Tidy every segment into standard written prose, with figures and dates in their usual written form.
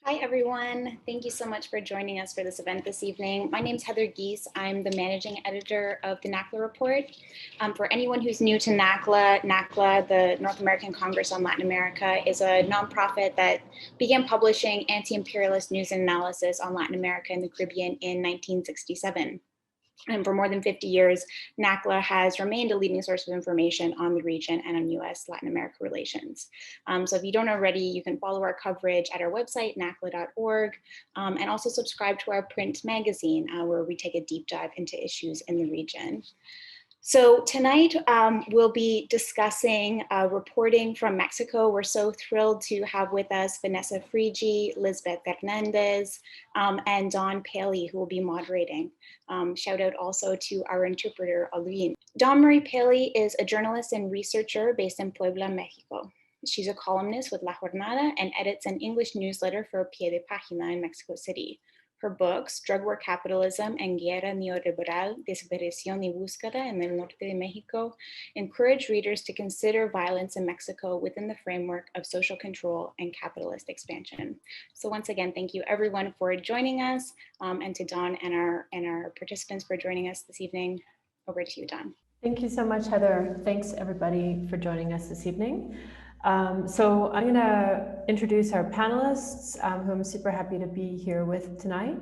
Hi, everyone. Thank you so much for joining us for this event this evening. My name is Heather Gies. I'm the managing editor of the NACLA report. For anyone who's new to NACLA, the North American Congress on Latin America, is a nonprofit that began publishing anti-imperialist news and analysis on Latin America and the Caribbean in 1967. And for more than 50 years, NACLA has remained a leading source of information on the region and on US-Latin America relations. So if you don't already, you can follow our coverage at our website, nacla.org, and also subscribe to our print magazine, where we take a deep dive into issues in the region. So tonight we'll be discussing reporting from Mexico. We're so thrilled to have with us Vanessa Frigi, Lisbeth Hernandez, and Dawn Paley, who will be moderating. Shout out also to our interpreter, Alvin. Dawn Marie Paley is a journalist and researcher based in Puebla, Mexico. She's a columnist with La Jornada and edits an English newsletter for Pie de Página in Mexico City. Her books, Drug War Capitalism and Guerra Neoliberal, Desaparición y Búsqueda en el Norte de Mexico, encourage readers to consider violence in Mexico within the framework of social control and capitalist expansion. So once again, thank you everyone for joining us, and to Dawn and our participants for joining us this evening. Over to you, Dawn. Thank you so much, Heather. Thanks everybody for joining us this evening. So I'm going to introduce our panelists, who I'm super happy to be here with tonight.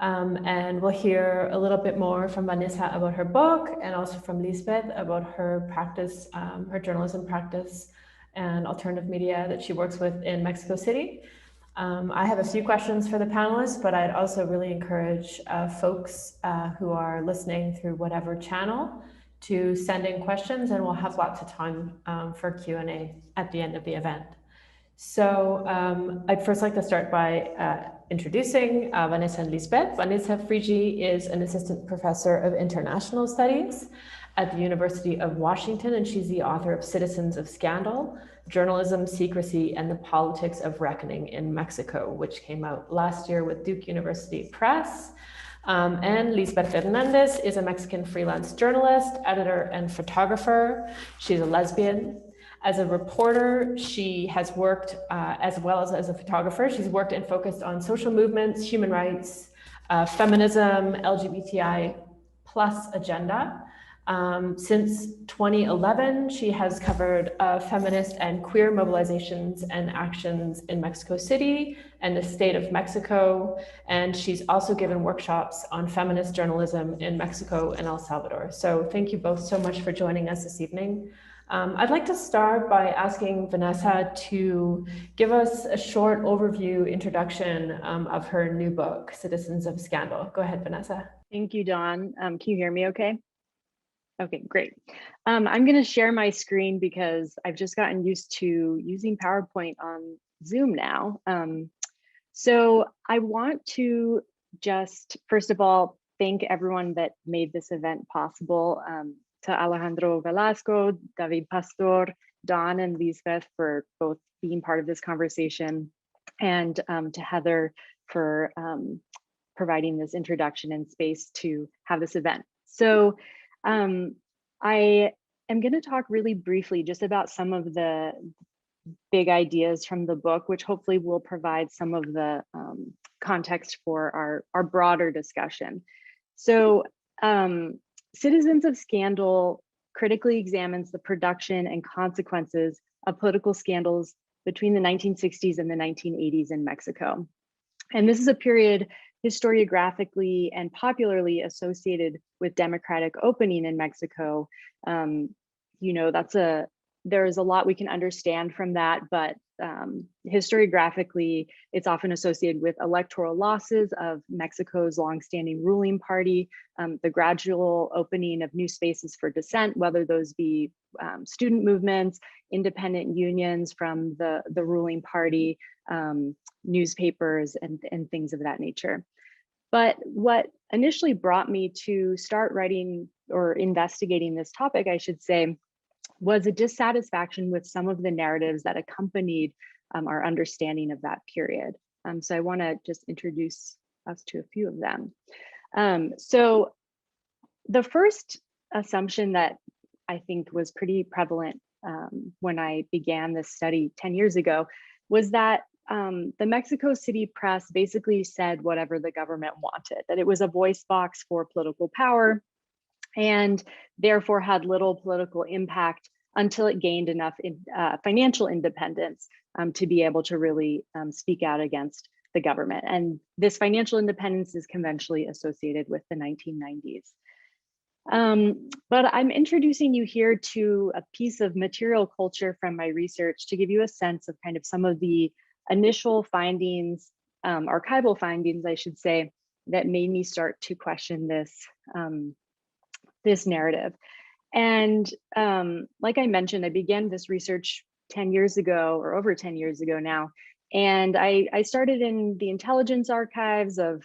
And we'll hear a little bit more from Vanessa about her book, and also from Lisbeth about her practice, her journalism practice and alternative media that she works with in Mexico City. I have a few questions for the panelists, but I'd also really encourage folks who are listening through whatever channel to send in questions, and we'll have lots of time for Q&A at the end of the event. So I'd first like to start by introducing Vanessa and Lisbeth. Vanessa Frigi is an assistant professor of international studies at the University of Washington, and she's the author of Citizens of Scandal, Journalism, Secrecy, and the Politics of Reckoning in Mexico, which came out last year with Duke University Press. And Lisbeth Hernandez is a Mexican freelance journalist, editor, and photographer. She's a lesbian. As a reporter, she has worked, as well as a photographer, she's worked and focused on social movements, human rights, feminism, LGBTI plus agenda. Since 2011, she has covered feminist and queer mobilizations and actions in Mexico City and the state of Mexico. And she's also given workshops on feminist journalism in Mexico and El Salvador. So thank you both so much for joining us this evening. I'd like to start by asking Vanessa to give us a short overview introduction of her new book, Citizens of Scandal. Go ahead, Vanessa. Thank you, Dawn. Can you hear me okay? Okay, great. I'm going to share my screen because I've just gotten used to using PowerPoint on Zoom now. So I want to just, first of all, thank everyone that made this event possible, to Alejandro Velasco, David Pastor, Dawn, and Lisbeth for both being part of this conversation, and to Heather for providing this introduction and space to have this event. So I am going to talk really briefly just about some of the big ideas from the book, which hopefully will provide some of the context for our broader discussion. So Citizens of Scandal critically examines the production and consequences of political scandals between the 1960s and the 1980s in Mexico. And this is a period historiographically and popularly associated with democratic opening in Mexico. You know, there's a lot we can understand from that, but historiographically, it's often associated with electoral losses of Mexico's longstanding ruling party, the gradual opening of new spaces for dissent, whether those be student movements, independent unions from the ruling party, newspapers, and things of that nature. But what initially brought me to start writing or investigating this topic, I should say, was a dissatisfaction with some of the narratives that accompanied our understanding of that period. So I want to just introduce us to a few of them. So the first assumption that I think was pretty prevalent when I began this study 10 years ago was that the Mexico City press basically said whatever the government wanted, that it was a voice box for political power and therefore had little political impact until it gained enough financial independence to be able to really speak out against the government. And this financial independence is conventionally associated with the 1990s. But I'm introducing you here to a piece of material culture from my research to give you a sense of kind of some of the initial findings, archival findings, I should say, that made me start to question this narrative. And like I mentioned, I began this research 10 years ago, or over 10 years ago now. And I started in the intelligence archives of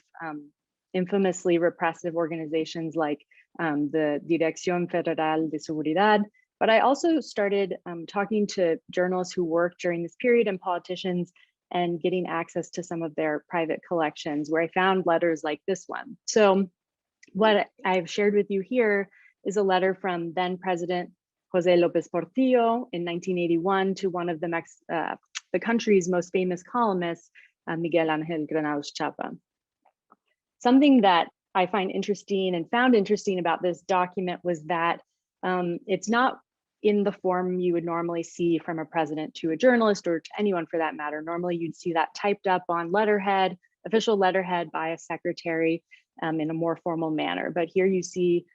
infamously repressive organizations like the Dirección Federal de Seguridad. But I also started talking to journalists who worked during this period and politicians and getting access to some of their private collections, where I found letters like this one. So what I've shared with you here is a letter from then President Jose Lopez Portillo in 1981 to one of the country's most famous columnists, Miguel Ángel Granados Chapa. Something that I find interesting and found interesting about this document was that it's not in the form you would normally see from a president to a journalist, or to anyone for that matter. Normally you'd see that typed up on letterhead, official letterhead by a secretary in a more formal manner. But here you see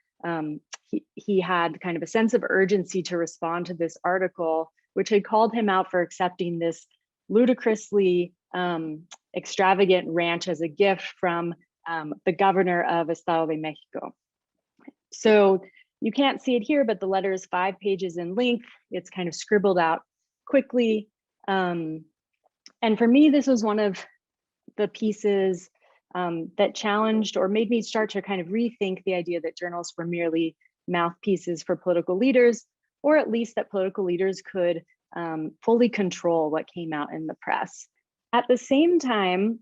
he had kind of a sense of urgency to respond to this article, which had called him out for accepting this ludicrously extravagant ranch as a gift from the governor of Estado de Mexico. So you can't see it here, but the letter is 5 pages in length. It's kind of scribbled out quickly. And for me, this was one of the pieces that challenged or made me start to kind of rethink the idea that journalists were merely mouthpieces for political leaders, or at least that political leaders could fully control what came out in the press. At the same time,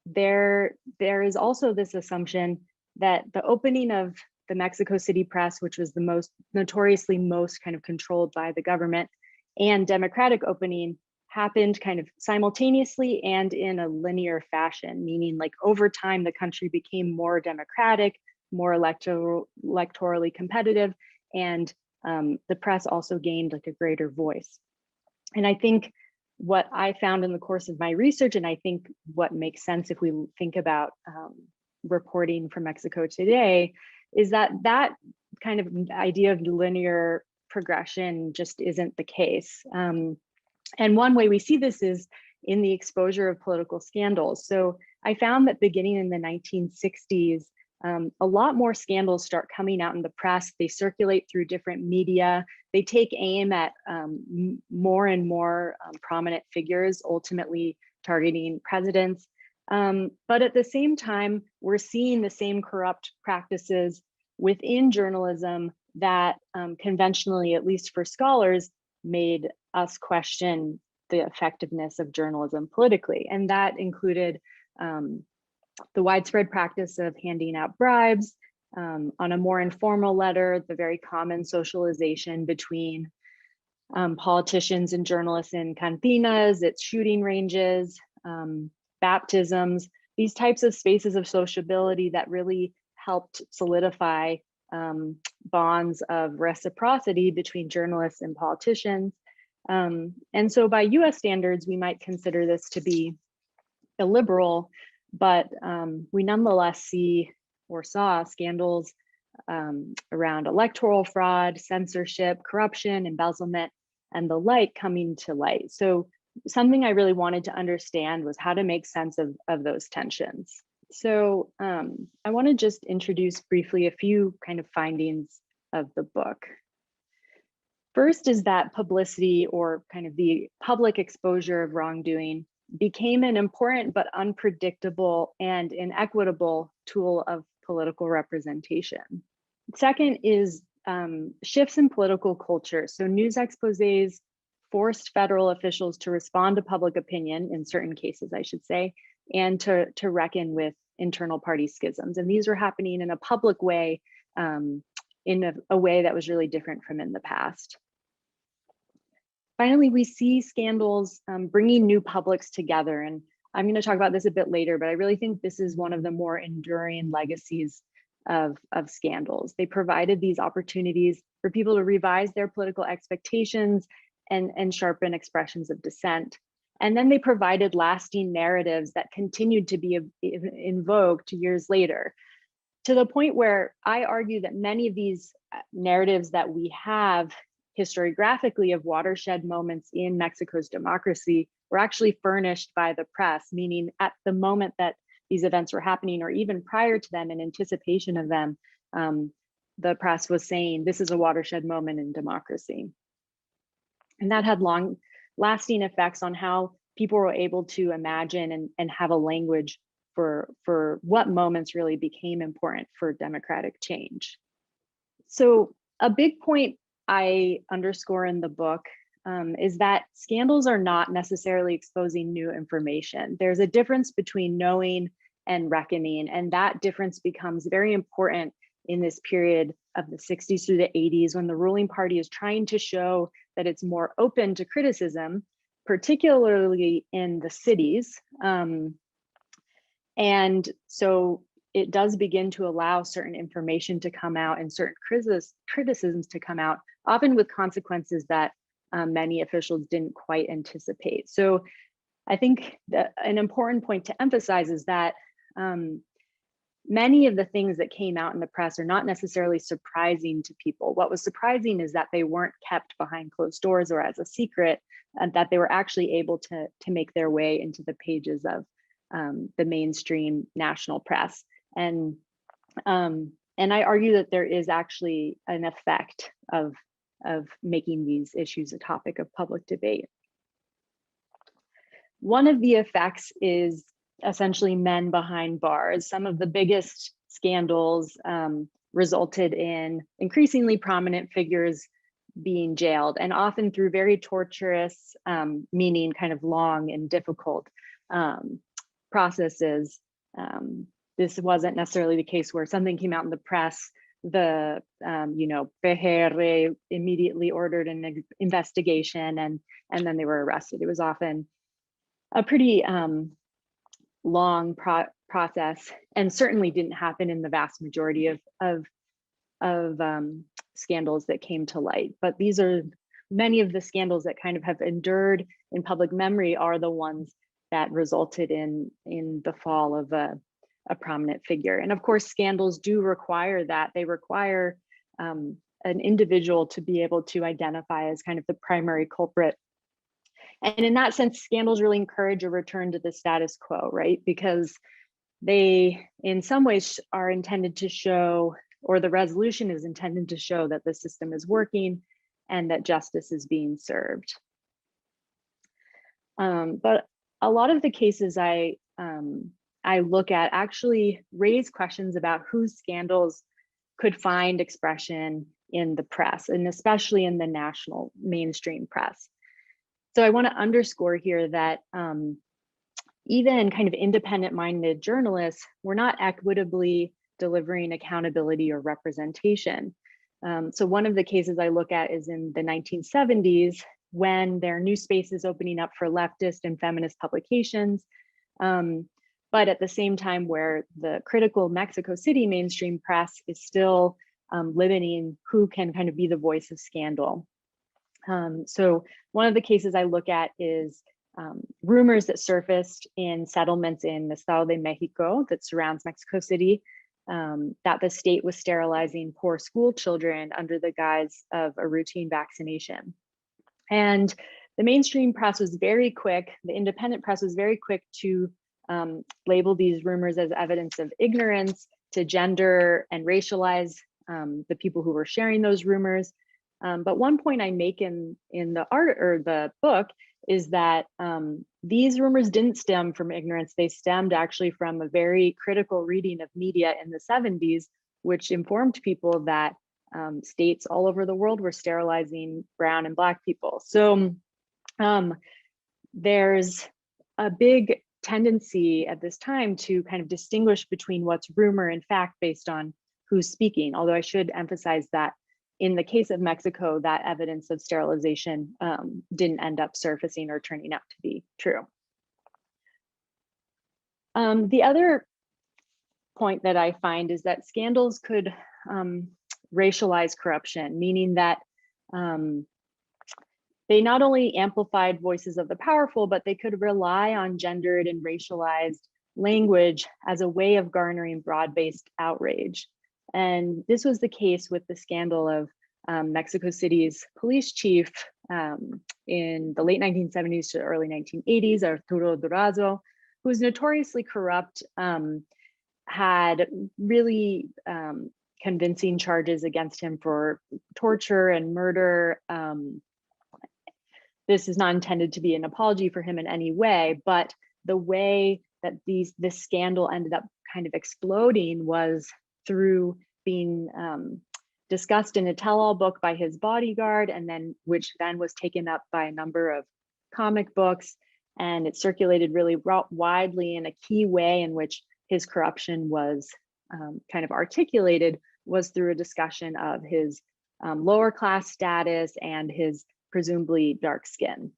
there is also this assumption that the opening of the Mexico City press, which was the notoriously most kind of controlled by the government, and democratic opening happened kind of simultaneously and in a linear fashion, meaning like over time, the country became more democratic, more electorally competitive, and the press also gained like a greater voice. And I think what I found in the course of my research, and I think what makes sense if we think about reporting from Mexico today, is that that kind of idea of linear progression just isn't the case. And one way we see this is in the exposure of political scandals. So I found that beginning in the 1960s, a lot more scandals start coming out in the press. They circulate through different media. They take aim at more and more prominent figures, ultimately targeting presidents. But at the same time, we're seeing the same corrupt practices within journalism that conventionally, at least for scholars, made us question the effectiveness of journalism politically. And that included the widespread practice of handing out bribes, on a more informal letter, the very common socialization between politicians and journalists in cantinas, at shooting ranges, baptisms, these types of spaces of sociability that really helped solidify bonds of reciprocity between journalists and politicians. And so by US standards, we might consider this to be illiberal, but we nonetheless see or saw scandals around electoral fraud, censorship, corruption, embezzlement, and the like coming to light. So something I really wanted to understand was how to make sense of those tensions. So I want to just introduce briefly a few kind of findings of the book. First is that publicity, or kind of the public exposure of wrongdoing, became an important but unpredictable and inequitable tool of political representation. Second is shifts in political culture. So news exposés forced federal officials to respond to public opinion, in certain cases, I should say, and to reckon with internal party schisms. And these were happening in a public way, in a way that was really different from in the past. Finally, we see scandals bringing new publics together. And I'm going to talk about this a bit later, but I really think this is one of the more enduring legacies of scandals. They provided these opportunities for people to revise their political expectations and sharpen expressions of dissent. And then they provided lasting narratives that continued to be invoked years later, to the point where I argue that many of these narratives that we have historiographically of watershed moments in Mexico's democracy were actually furnished by the press, meaning at the moment that these events were happening, or even prior to them in anticipation of them, the press was saying, this is a watershed moment in democracy. And that had long lasting effects on how people were able to imagine and have a language for what moments really became important for democratic change. So a big point I underscore in the book is that scandals are not necessarily exposing new information. There's a difference between knowing and reckoning, and that difference becomes very important in this period of the 60s through the 80s, when the ruling party is trying to show that it's more open to criticism, particularly in the cities. And so it does begin to allow certain information to come out and certain criticisms to come out, often with consequences that many officials didn't quite anticipate. So I think that an important point to emphasize is that many of the things that came out in the press are not necessarily surprising to people. What was surprising is that they weren't kept behind closed doors or as a secret, and that they were actually able to make their way into the pages of the mainstream national press. And I argue that there is actually an effect of making these issues a topic of public debate. One of the effects is essentially men behind bars. Some of the biggest scandals resulted in increasingly prominent figures being jailed, and often through very torturous, meaning kind of long and difficult processes. This wasn't necessarily the case where something came out in the press, the PGR immediately ordered an investigation and then they were arrested. It was often a pretty long process, and certainly didn't happen in the vast majority of scandals that came to light. But these are many of the scandals that kind of have endured in public memory are the ones that resulted in the fall of a prominent figure. And of course, scandals do require that. They require an individual to be able to identify as kind of the primary culprit. And in that sense, scandals really encourage a return to the status quo, right? Because they, in some ways, are intended to show, or the resolution is intended to show, that the system is working and that justice is being served. But a lot of the cases I look at actually raise questions about whose scandals could find expression in the press, and especially in the national mainstream press. So I want to underscore here that even kind of independent-minded journalists were not equitably delivering accountability or representation. So one of the cases I look at is in the 1970s, when there are new spaces opening up for leftist and feminist publications, but at the same time where the critical Mexico City mainstream press is still limiting who can kind of be the voice of scandal. So one of the cases I look at is rumors that surfaced in settlements in the Estado de Mexico that surrounds Mexico City, that the state was sterilizing poor school children under the guise of a routine vaccination. And the mainstream press was very quick, the independent press was very quick to label these rumors as evidence of ignorance, to gender and racialize the people who were sharing those rumors. But one point I make in the art or the book is that these rumors didn't stem from ignorance. They stemmed actually from a very critical reading of media in the 70s, which informed people that states all over the world were sterilizing brown and Black people. So there's a big tendency at this time to kind of distinguish between what's rumor and fact based on who's speaking, although I should emphasize that in the case of Mexico, that evidence of sterilization didn't end up surfacing or turning out to be true. The other point that I find is that scandals could racialize corruption, meaning that they not only amplified voices of the powerful, but they could rely on gendered and racialized language as a way of garnering broad-based outrage. And this was the case with the scandal of Mexico City's police chief in the late 1970s to the early 1980s, Arturo Durazo, who was notoriously corrupt, had really convincing charges against him for torture and murder. This is not intended to be an apology for him in any way, but the way that this scandal ended up kind of exploding was through being discussed in a tell-all book by his bodyguard, and then which then was taken up by a number of comic books, and it circulated really widely. In a key way in which his corruption was kind of articulated was through a discussion of his lower class status and his presumably dark skin.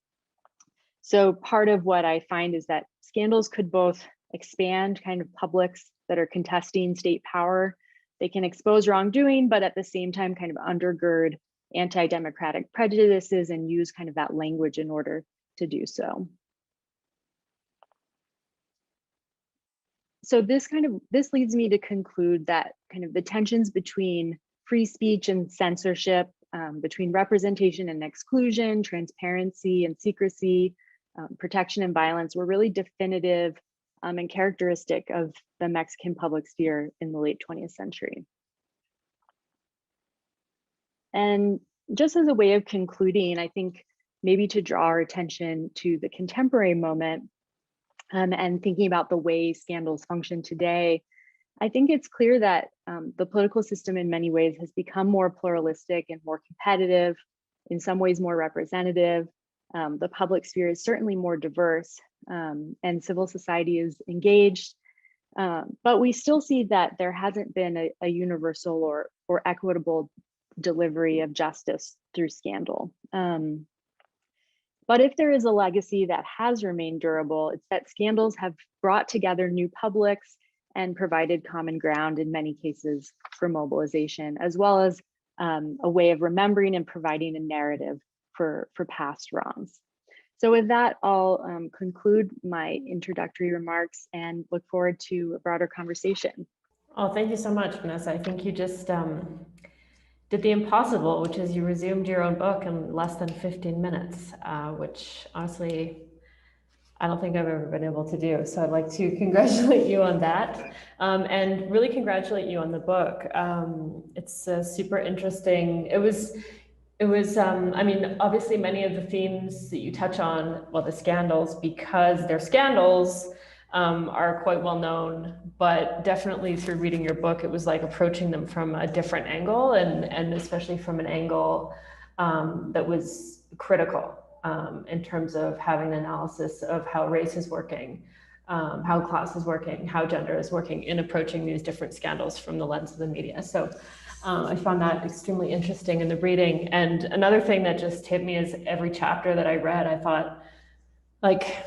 So part of what I find is that scandals could both expand kind of publics that are contesting state power. They can expose wrongdoing, but at the same time kind of undergird anti-democratic prejudices and use kind of that language in order to do so. So this leads me to conclude that kind of the tensions between free speech and censorship, between representation and exclusion, transparency and secrecy, protection and violence were really definitive and characteristic of the Mexican public sphere in the late 20th century. And just as a way of concluding, I think maybe to draw our attention to the contemporary moment and thinking about the way scandals function today, I think it's clear that the political system in many ways has become more pluralistic and more competitive, in some ways more representative. The public sphere is certainly more diverse, and civil society is engaged. But we still see that there hasn't been a universal or equitable delivery of justice through scandal. But if there is a legacy that has remained durable, it's that scandals have brought together new publics and provided common ground in many cases for mobilization, as well as a way of remembering and providing a narrative for past wrongs. So with that, I'll conclude my introductory remarks and look forward to a broader conversation. Oh, thank you so much, Vanessa. I think you just did the impossible, which is you resumed your own book in less than 15 minutes, which honestly, I don't think I've ever been able to do. So I'd like to congratulate you on that, and really congratulate you on the book. It's super interesting. It was, I mean, obviously many of the themes that you touch on, well, the scandals, because they're scandals, are quite well known, but definitely through reading your book, it was like approaching them from a different angle, and especially from an angle that was critical in terms of having an analysis of how race is working, how class is working, how gender is working in approaching these different scandals from the lens of the media. So I found that extremely interesting in the reading. And another thing that just hit me is every chapter that I read, I thought, like,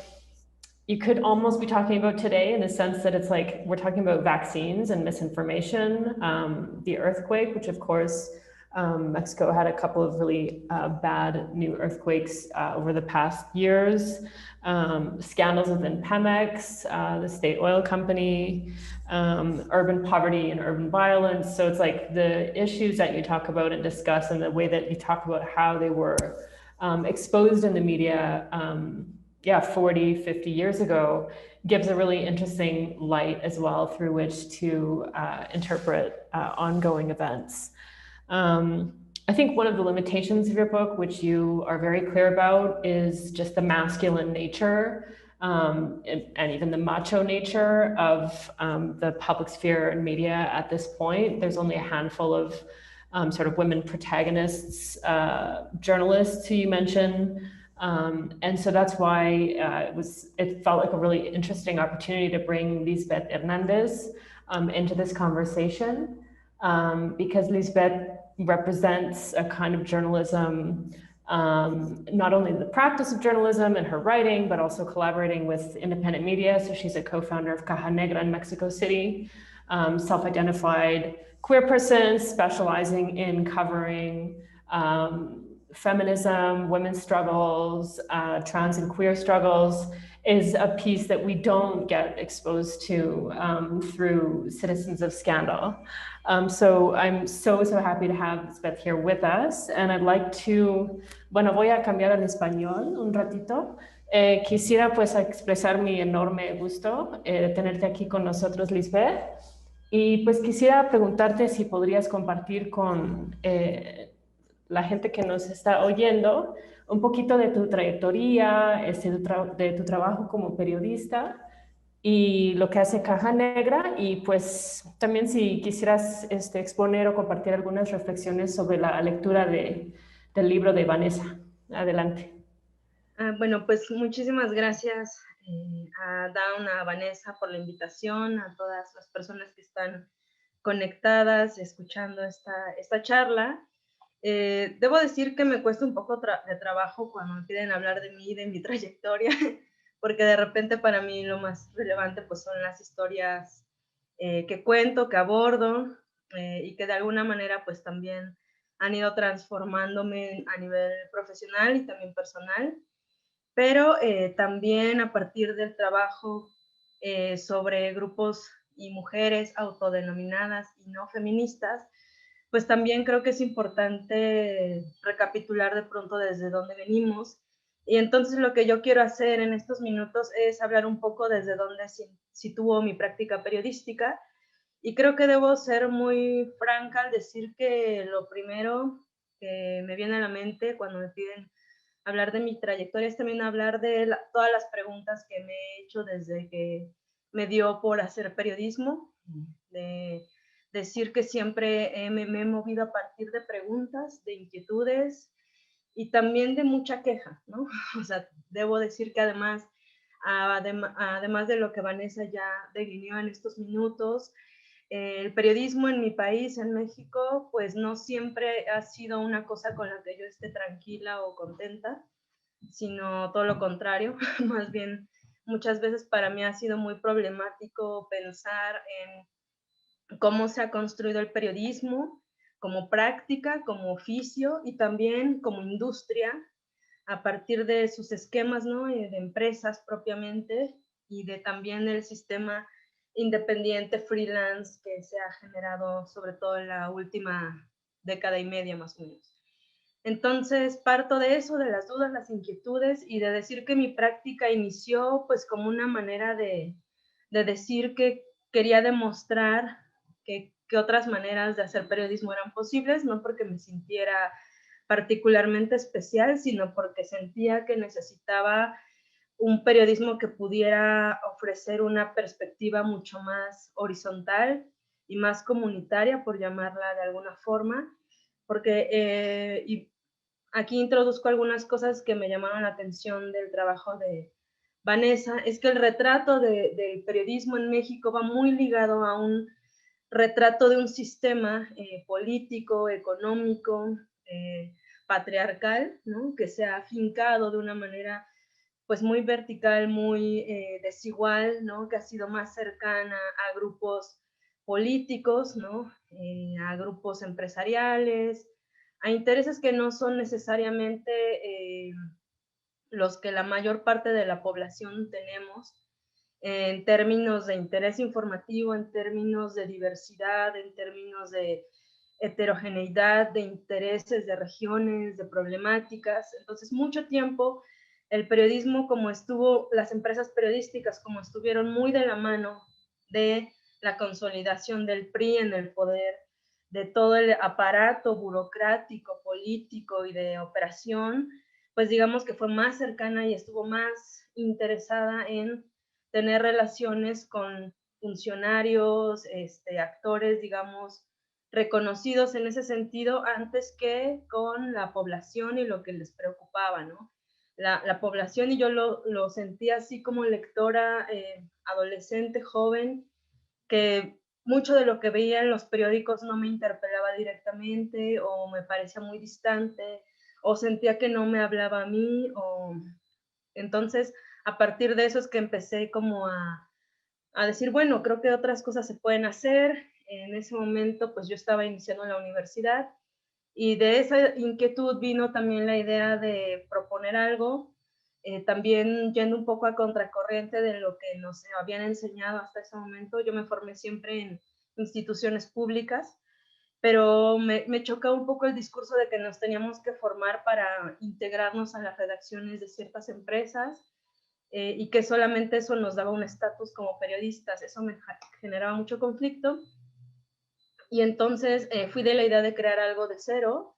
you could almost be talking about today in the sense that it's like, we're talking about vaccines and misinformation, the earthquake, which of course, Mexico had a couple of really bad new earthquakes over the past years, scandals within Pemex, the state oil company, urban poverty and urban violence. So it's like the issues that you talk about and discuss, and the way that you talk about how they were exposed in the media 40, 50 years ago, gives a really interesting light as well through which to interpret ongoing events. I think one of the limitations of your book, which you are very clear about, is just the masculine nature and even the macho nature of the public sphere and media at this point. There's only a handful of sort of women protagonists, journalists who you mention. And so that's why it felt like a really interesting opportunity to bring Lisbeth Hernandez into this conversation. because Lisbeth represents a kind of journalism, not only the practice of journalism and her writing, but also collaborating with independent media. So she's a co-founder of Caja Negra in Mexico City, self-identified queer person specializing in covering feminism, women's struggles, trans and queer struggles, is a piece that we don't get exposed to through Citizens of Scandal. So I'm so happy to have Lisbeth here with us. And I'd like to, bueno, voy a cambiar al español un ratito. Quisiera pues expresar mi enorme gusto de tenerte aquí con nosotros, Lisbeth. Y pues quisiera preguntarte si podrías compartir con la gente que nos está oyendo un poquito de tu trayectoria, de tu trabajo como periodista y lo que hace Caja Negra, y pues también si quisieras exponer o compartir algunas reflexiones sobre la lectura del libro de Vanessa. Adelante. Bueno, pues muchísimas gracias a Dawn, a Vanessa por la invitación, a todas las personas que están conectadas, escuchando esta charla. Debo decir que me cuesta un poco de trabajo cuando me piden hablar de mí, de mi trayectoria, porque de repente para mí lo más relevante pues son las historias que cuento, que abordo, y que de alguna manera pues también han ido transformándome a nivel profesional y también personal, pero también a partir del trabajo sobre grupos y mujeres autodenominadas y no feministas, pues también creo que es importante recapitular de pronto desde dónde venimos. Y entonces lo que yo quiero hacer en estos minutos es hablar un poco desde dónde sitúo mi práctica periodística. Y creo que debo ser muy franca al decir que lo primero que me viene a la mente cuando me piden hablar de mi trayectoria es también hablar de todas las preguntas que me he hecho desde que me dio por hacer periodismo, de decir que siempre me he movido a partir de preguntas, de inquietudes y también de mucha queja, ¿no? O sea, debo decir que además de lo que Vanessa ya delineó en estos minutos, el periodismo en mi país, en México, pues no siempre ha sido una cosa con la que yo esté tranquila o contenta, sino todo lo contrario. Más bien, muchas veces para mí ha sido muy problemático pensar en cómo se ha construido el periodismo como práctica, como oficio y también como industria a partir de sus esquemas, ¿no? De empresas propiamente y de también el sistema independiente freelance que se ha generado sobre todo en la última década y media más o menos. Entonces parto de eso, de las dudas, las inquietudes y de decir que mi práctica inició pues como una manera de decir que quería demostrar que otras maneras de hacer periodismo eran posibles, no porque me sintiera particularmente especial, sino porque sentía que necesitaba un periodismo que pudiera ofrecer una perspectiva mucho más horizontal y más comunitaria, por llamarla de alguna forma, porque y aquí introduzco algunas cosas que me llamaron la atención del trabajo de Vanessa, es que el retrato del periodismo en México va muy ligado a un retrato de un sistema político, económico, patriarcal, ¿no? Que se ha afincado de una manera pues muy vertical, muy desigual, ¿no? Que ha sido más cercana a grupos políticos, ¿no? A grupos empresariales, a intereses que no son necesariamente los que la mayor parte de la población tenemos, en términos de interés informativo, en términos de diversidad, en términos de heterogeneidad, de intereses, de regiones, de problemáticas. Entonces, mucho tiempo el periodismo, como estuvo, las empresas periodísticas, como estuvieron muy de la mano de la consolidación del PRI en el poder, de todo el aparato burocrático, político y de operación, pues digamos que fue más cercana y estuvo más interesada en tener relaciones con funcionarios, actores, digamos, reconocidos en ese sentido antes que con la población y lo que les preocupaba, ¿no? La población, y yo lo sentía así como lectora adolescente, joven, que mucho de lo que veía en los periódicos no me interpelaba directamente o me parecía muy distante o sentía que no me hablaba a mí. Entonces, a partir de eso es que empecé como a decir, bueno, creo que otras cosas se pueden hacer. En ese momento, pues yo estaba iniciando la universidad y de esa inquietud vino también la idea de proponer algo, también yendo un poco a contracorriente de lo que nos habían enseñado hasta ese momento. Yo me formé siempre en instituciones públicas, pero me chocaba un poco el discurso de que nos teníamos que formar para integrarnos a las redacciones de ciertas empresas, y que solamente eso nos daba un estatus como periodistas. Eso me generaba mucho conflicto. Y entonces fui de la idea de crear algo de cero.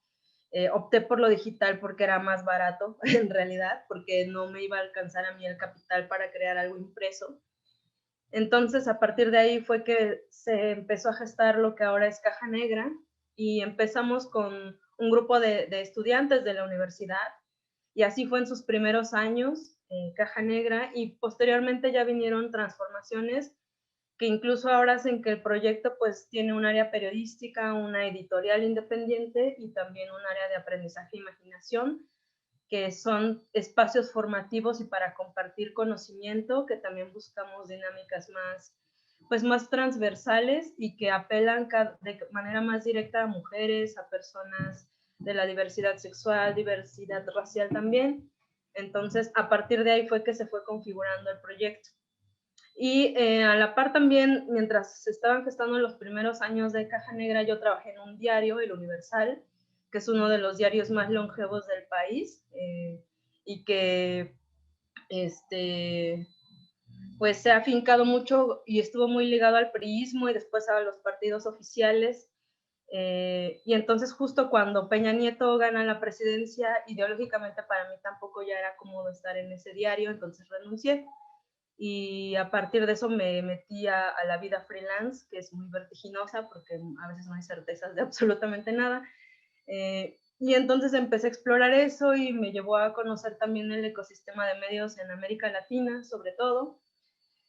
Opté por lo digital porque era más barato en realidad, porque no me iba a alcanzar a mí el capital para crear algo impreso. Entonces, a partir de ahí fue que se empezó a gestar lo que ahora es Caja Negra, y empezamos con un grupo de estudiantes de la universidad, y así fue en sus primeros años, Caja Negra, y posteriormente ya vinieron transformaciones que incluso ahora hacen que el proyecto pues tiene un área periodística, una editorial independiente y también un área de aprendizaje e imaginación, que son espacios formativos y para compartir conocimiento, que también buscamos dinámicas más, pues más transversales y que apelan de manera más directa a mujeres, a personas de la diversidad sexual, diversidad racial también. Entonces, a partir de ahí fue que se fue configurando el proyecto. Y a la par también, mientras se estaban gestando los primeros años de Caja Negra, yo trabajé en un diario, El Universal, que es uno de los diarios más longevos del país, y que pues se ha afincado mucho y estuvo muy ligado al priismo y después a los partidos oficiales. Y entonces justo cuando Peña Nieto gana la presidencia, ideológicamente para mí tampoco ya era cómodo estar en ese diario, entonces renuncié. Y a partir de eso me metí a la vida freelance, que es muy vertiginosa porque a veces no hay certezas de absolutamente nada. Y entonces empecé a explorar eso y me llevó a conocer también el ecosistema de medios en América Latina, sobre todo,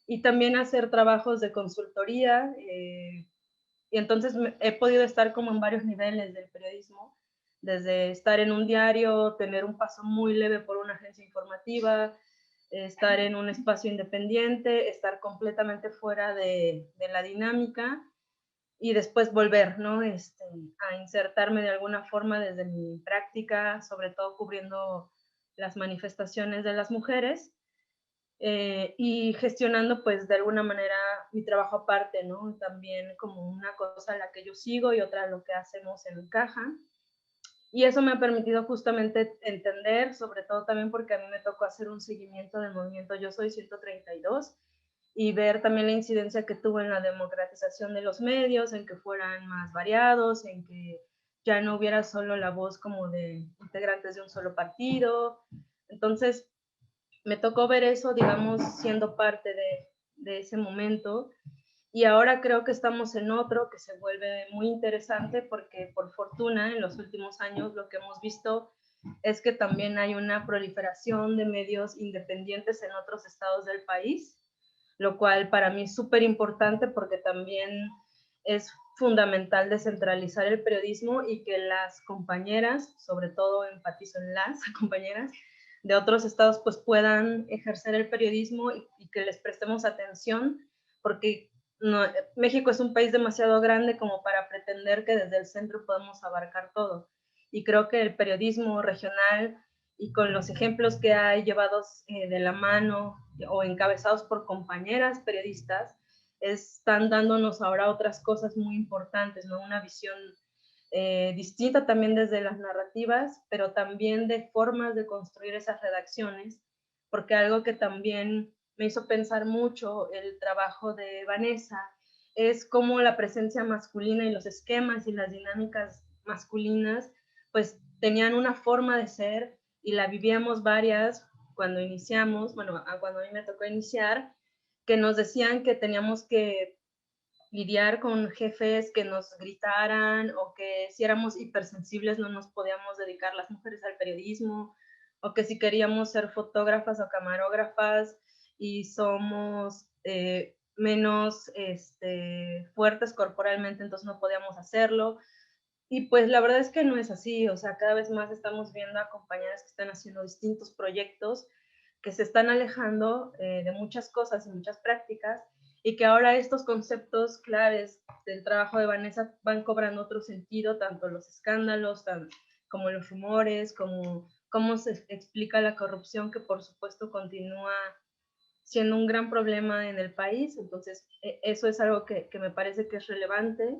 y también a hacer trabajos de consultoría. Y entonces he podido estar como en varios niveles del periodismo, desde estar en un diario, tener un paso muy leve por una agencia informativa, estar en un espacio independiente, estar completamente fuera de la dinámica y después volver, ¿no? A insertarme de alguna forma desde mi práctica, sobre todo cubriendo las manifestaciones de las mujeres, y gestionando pues de alguna manera mi trabajo aparte, ¿no? También como una cosa a la que yo sigo y otra lo que hacemos en Caja. Y eso me ha permitido justamente entender, sobre todo también porque a mí me tocó hacer un seguimiento del movimiento Yo Soy 132 y ver también la incidencia que tuvo en la democratización de los medios, en que fueran más variados, en que ya no hubiera solo la voz como de integrantes de un solo partido. Entonces, me tocó ver eso, digamos, siendo parte de ese momento. Y ahora creo que estamos en otro que se vuelve muy interesante porque por fortuna en los últimos años lo que hemos visto es que también hay una proliferación de medios independientes en otros estados del país, lo cual para mí es súper importante porque también es fundamental descentralizar el periodismo y que las compañeras, sobre todo enfatizo en las compañeras de otros estados, pues puedan ejercer el periodismo y que les prestemos atención, porque no, México es un país demasiado grande como para pretender que desde el centro podemos abarcar todo. Y creo que el periodismo regional y con los ejemplos que hay llevados de la mano o encabezados por compañeras periodistas, están dándonos ahora otras cosas muy importantes, ¿no? Una visión distinta también desde las narrativas, pero también de formas de construir esas redacciones, porque algo que también me hizo pensar mucho el trabajo de Vanessa es cómo la presencia masculina y los esquemas y las dinámicas masculinas pues tenían una forma de ser y la vivíamos varias cuando iniciamos, bueno, cuando a mí me tocó iniciar, que nos decían que teníamos que lidiar con jefes que nos gritaran o que si éramos hipersensibles no nos podíamos dedicar las mujeres al periodismo, o que si queríamos ser fotógrafas o camarógrafas y somos menos fuertes corporalmente, entonces no podíamos hacerlo. Y pues la verdad es que no es así, o sea, cada vez más estamos viendo a compañeras que están haciendo distintos proyectos, que se están alejando de muchas cosas y muchas prácticas, y que ahora estos conceptos claves del trabajo de Vanessa van cobrando otro sentido, tanto los escándalos, como los rumores, como cómo se explica la corrupción, que por supuesto continúa siendo un gran problema en el país. Entonces eso es algo que me parece que es relevante.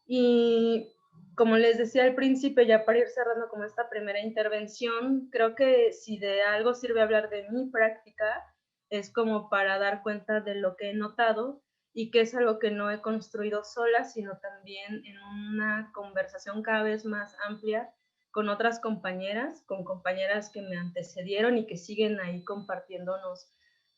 Y como les decía al principio, ya para ir cerrando como esta primera intervención, creo que si de algo sirve hablar de mi práctica, es como para dar cuenta de lo que he notado y que es algo que no he construido sola, sino también en una conversación cada vez más amplia con otras compañeras, con compañeras que me antecedieron y que siguen ahí compartiéndonos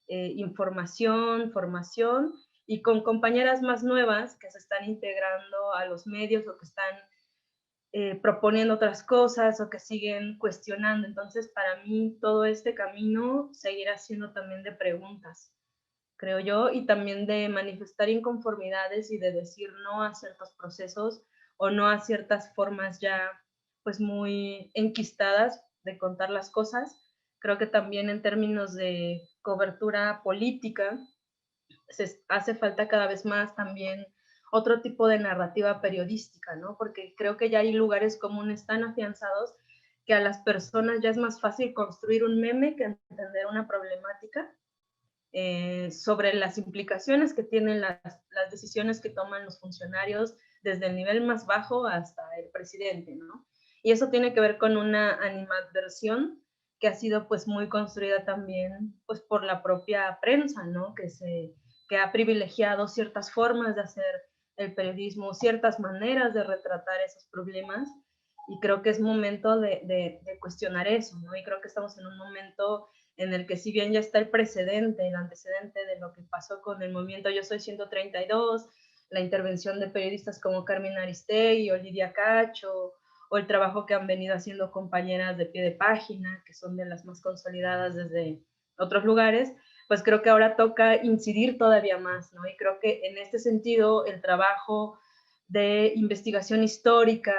información, formación, y con compañeras más nuevas que se están integrando a los medios o que están proponiendo otras cosas o que siguen cuestionando. Entonces, para mí, todo este camino seguirá siendo también de preguntas, creo yo, y también de manifestar inconformidades y de decir no a ciertos procesos o no a ciertas formas ya pues muy enquistadas de contar las cosas. Creo que también en términos de cobertura política, hace falta cada vez más también otro tipo de narrativa periodística, ¿no? Porque creo que ya hay lugares comunes tan afianzados que a las personas ya es más fácil construir un meme que entender una problemática sobre las implicaciones que tienen las decisiones que toman los funcionarios desde el nivel más bajo hasta el presidente, ¿no? Y eso tiene que ver con una animadversión que ha sido pues muy construida también pues por la propia prensa, ¿no? Que ha privilegiado ciertas formas de hacer el periodismo, ciertas maneras de retratar esos problemas, y creo que es momento de cuestionar eso, ¿no? Y creo que estamos en un momento en el que, si bien ya está el precedente, el antecedente de lo que pasó con el movimiento Yo Soy 132, la intervención de periodistas como Carmen Aristegui o Lidia Cacho, o el trabajo que han venido haciendo compañeras de pie de página, que son de las más consolidadas desde otros lugares, pues creo que ahora toca incidir todavía más, ¿no? Y creo que en este sentido el trabajo de investigación histórica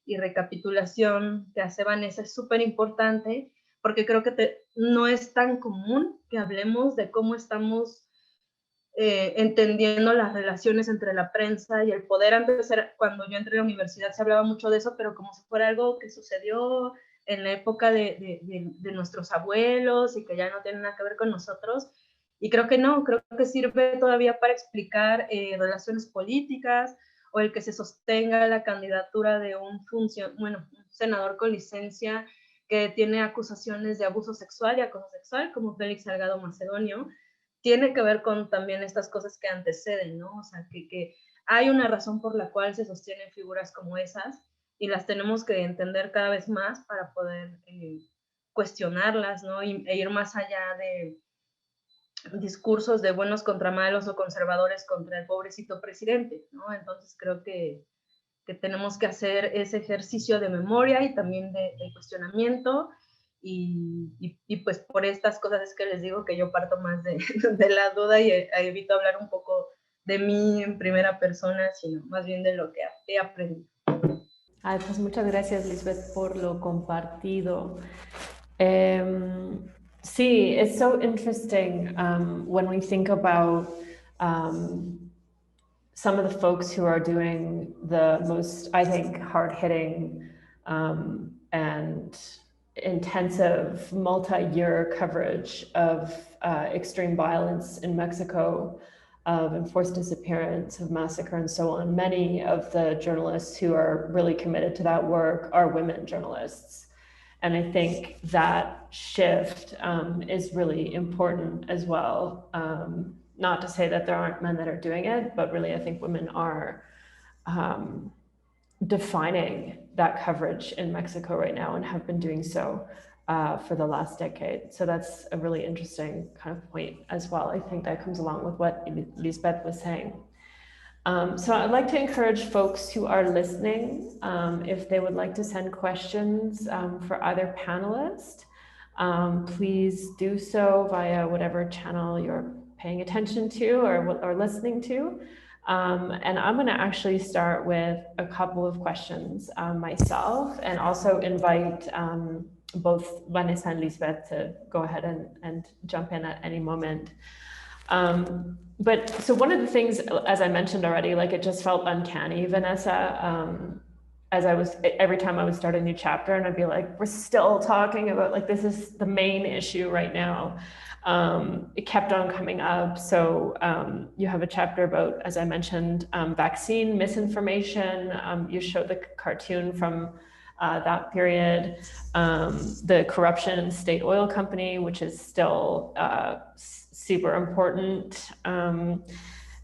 y recapitulación que hace Vanessa es súper importante, porque creo que no es tan común que hablemos de cómo estamos entendiendo las relaciones entre la prensa y el poder. Antes, cuando yo entré a la universidad, se hablaba mucho de eso, pero como si fuera algo que sucedió en la época de nuestros abuelos y que ya no tiene nada que ver con nosotros. Y creo que no, creo que sirve todavía para explicar relaciones políticas, o el que se sostenga la candidatura de un senador con licencia que tiene acusaciones de abuso sexual y acoso sexual, como Félix Salgado Macedonio. Tiene que ver con también estas cosas que anteceden, ¿no? O sea, que hay una razón por la cual se sostienen figuras como esas, y las tenemos que entender cada vez más para poder cuestionarlas, ¿no? E ir más allá de discursos de buenos contra malos o conservadores contra el pobrecito presidente, ¿no? Entonces creo que tenemos que hacer ese ejercicio de memoria y también de cuestionamiento, y pues por estas cosas es que les digo que yo parto más de la duda y evito hablar un poco de mí en primera persona, sino más bien de lo que he aprendido. Ay, pues muchas gracias, Lisbeth, por lo compartido. Sí, it's so interesting when we think about some of the folks who are doing the most, I think, hard-hitting and intensive multi-year coverage of extreme violence in Mexico, of enforced disappearance, of massacre, and so on. Many of the journalists who are really committed to that work are women journalists. And I think that shift is really important as well. Not to say that there aren't men that are doing it, but really I think women are defining that coverage in Mexico right now and have been doing so for the last decade. So that's a really interesting kind of point as well. I think that comes along with what Lisbeth was saying. So I'd like to encourage folks who are listening, if they would like to send questions for either panelist, please do so via whatever channel you're paying attention to or listening to. And I'm going to actually start with a couple of questions myself, and also invite both Vanessa and Lisbeth to go ahead and jump in at any moment. But so one of the things, as I mentioned already, like it just felt uncanny, Vanessa, as every time I would start a new chapter and I'd be like, we're still talking about, like, this is the main issue right now. It kept on coming up. So you have a chapter about, as I mentioned, vaccine misinformation. You showed the cartoon from that period, the corruption in the state oil company, which is still super important.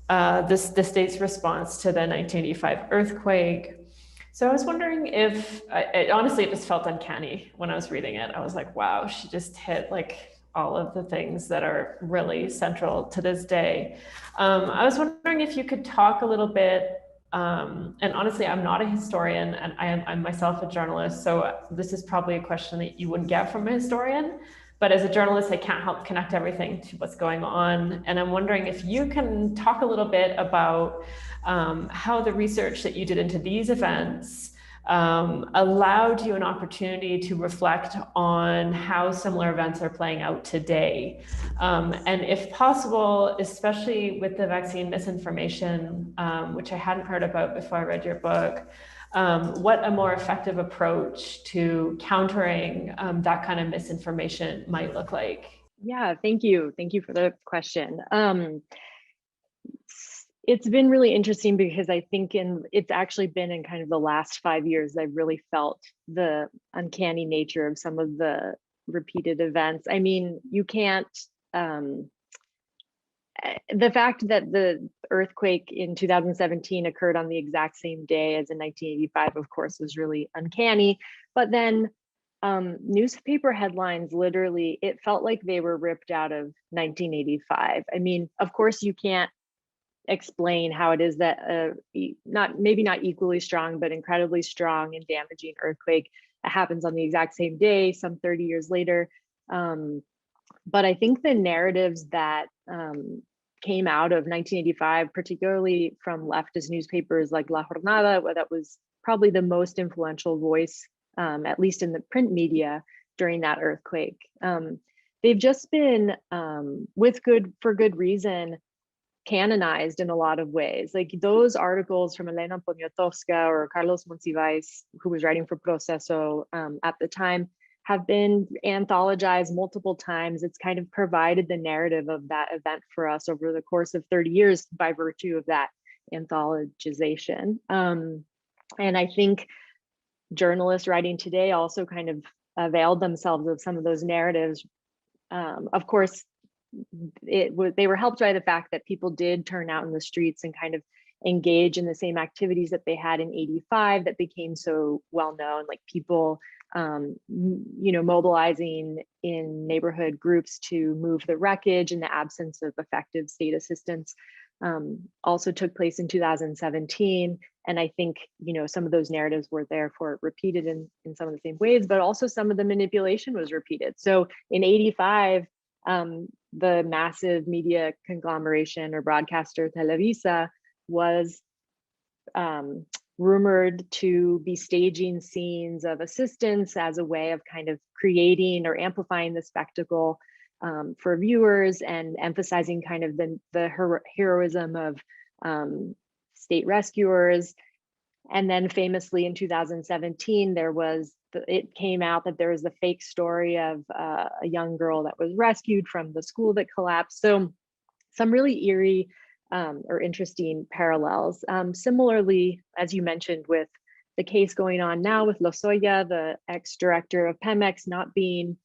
The state's response to the 1985 earthquake. So I was wondering if, honestly, it just felt uncanny when I was reading it. I was like, wow, she just hit like all of the things that are really central to this day. I was wondering if you could talk a little bit, and honestly, I'm not a historian, and I'm myself a journalist, so this is probably a question that you wouldn't get from a historian. But as a journalist, I can't help connect everything to what's going on. And I'm wondering if you can talk a little bit about how the research that you did into these events allowed you an opportunity to reflect on how similar events are playing out today. And if possible, especially with the vaccine misinformation, which I hadn't heard about before I read your book, what a more effective approach to countering that kind of misinformation might look like. Yeah, thank you. Thank you for the question. It's been really interesting because I think it's actually been in kind of the last 5 years I've really felt the uncanny nature of some of the repeated events. I mean, you can't, the fact that the earthquake in 2017 occurred on the exact same day as in 1985, of course, was really uncanny. But then newspaper headlines, literally, it felt like they were ripped out of 1985. I mean, of course, you can't explain how it is that maybe not equally strong, but incredibly strong and damaging earthquake happens on the exact same day, some 30 years later. But I think the narratives that came out of 1985, particularly from leftist newspapers like La Jornada, that was probably the most influential voice, at least in the print media during that earthquake. They've just been, for good reason, canonized in a lot of ways. Like those articles from Elena Poniatowska or Carlos Monsiváis, who was writing for Proceso at the time, have been anthologized multiple times. It's kind of provided the narrative of that event for us over the course of 30 years by virtue of that anthologization. And I think journalists writing today also kind of availed themselves of some of those narratives. Of course, they were helped by the fact that people did turn out in the streets and kind of engage in the same activities that they had in 85 that became so well known, like people mobilizing in neighborhood groups to move the wreckage in the absence of effective state assistance, also took place in 2017. And I think, some of those narratives were therefore repeated in some of the same ways, but also some of the manipulation was repeated. So in 85, the massive media conglomeration or broadcaster Televisa was rumored to be staging scenes of assistance as a way of kind of creating or amplifying the spectacle for viewers and emphasizing kind of the heroism of state rescuers. And then famously in 2017, it came out that there was a fake story of a young girl that was rescued from the school that collapsed. So some really eerie or interesting parallels. Similarly, as you mentioned, with the case going on now with Lozoya, the ex-director of Pemex, not being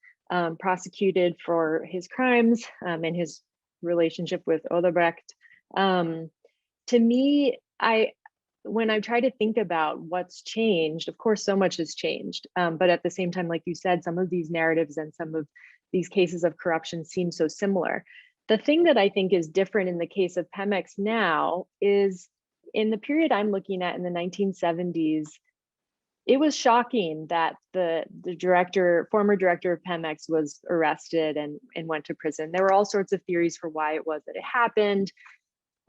prosecuted for his crimes and his relationship with Odebrecht. To me, when I try to think about what's changed, of course, so much has changed. But at the same time, like you said, some of these narratives and some of these cases of corruption seem so similar. The thing that I think is different in the case of Pemex now is in the period I'm looking at in the 1970s, it was shocking that the former director of Pemex was arrested and went to prison. There were all sorts of theories for why it was that it happened,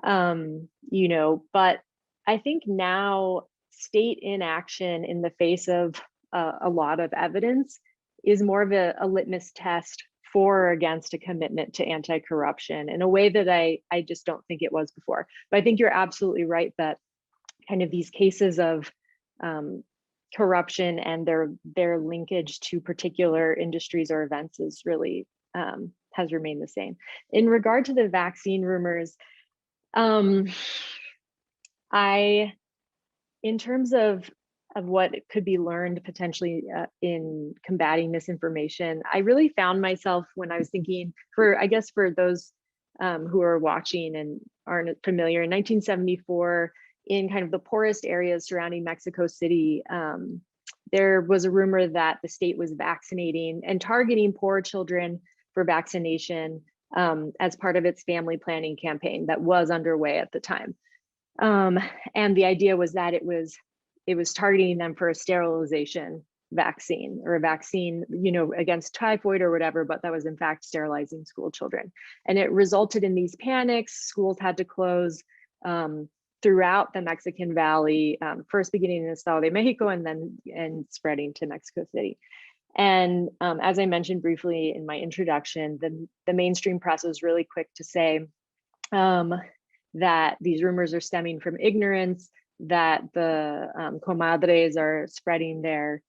you know, but I think now state inaction in the face of a lot of evidence is more of a litmus test for or against a commitment to anti-corruption in a way that I just don't think it was before. But I think you're absolutely right that kind of these cases of corruption and their linkage to particular industries or events is really has remained the same. In regard to the vaccine rumors, in terms of what could be learned potentially in combating misinformation, I really found myself when I was thinking, I guess for those who are watching and aren't familiar, in 1974, in kind of the poorest areas surrounding Mexico City, there was a rumor that the state was vaccinating and targeting poor children for vaccination as part of its family planning campaign that was underway at the time. And the idea was that it was targeting them for a sterilization vaccine or a vaccine, you know, against typhoid or whatever, but that was in fact sterilizing school children. And it resulted in these panics. Schools had to close throughout the Mexican Valley, first beginning in Estado de Mexico and spreading to Mexico City. And as I mentioned briefly in my introduction, the mainstream press was really quick to say that these rumors are stemming from ignorance, that the comadres are spreading their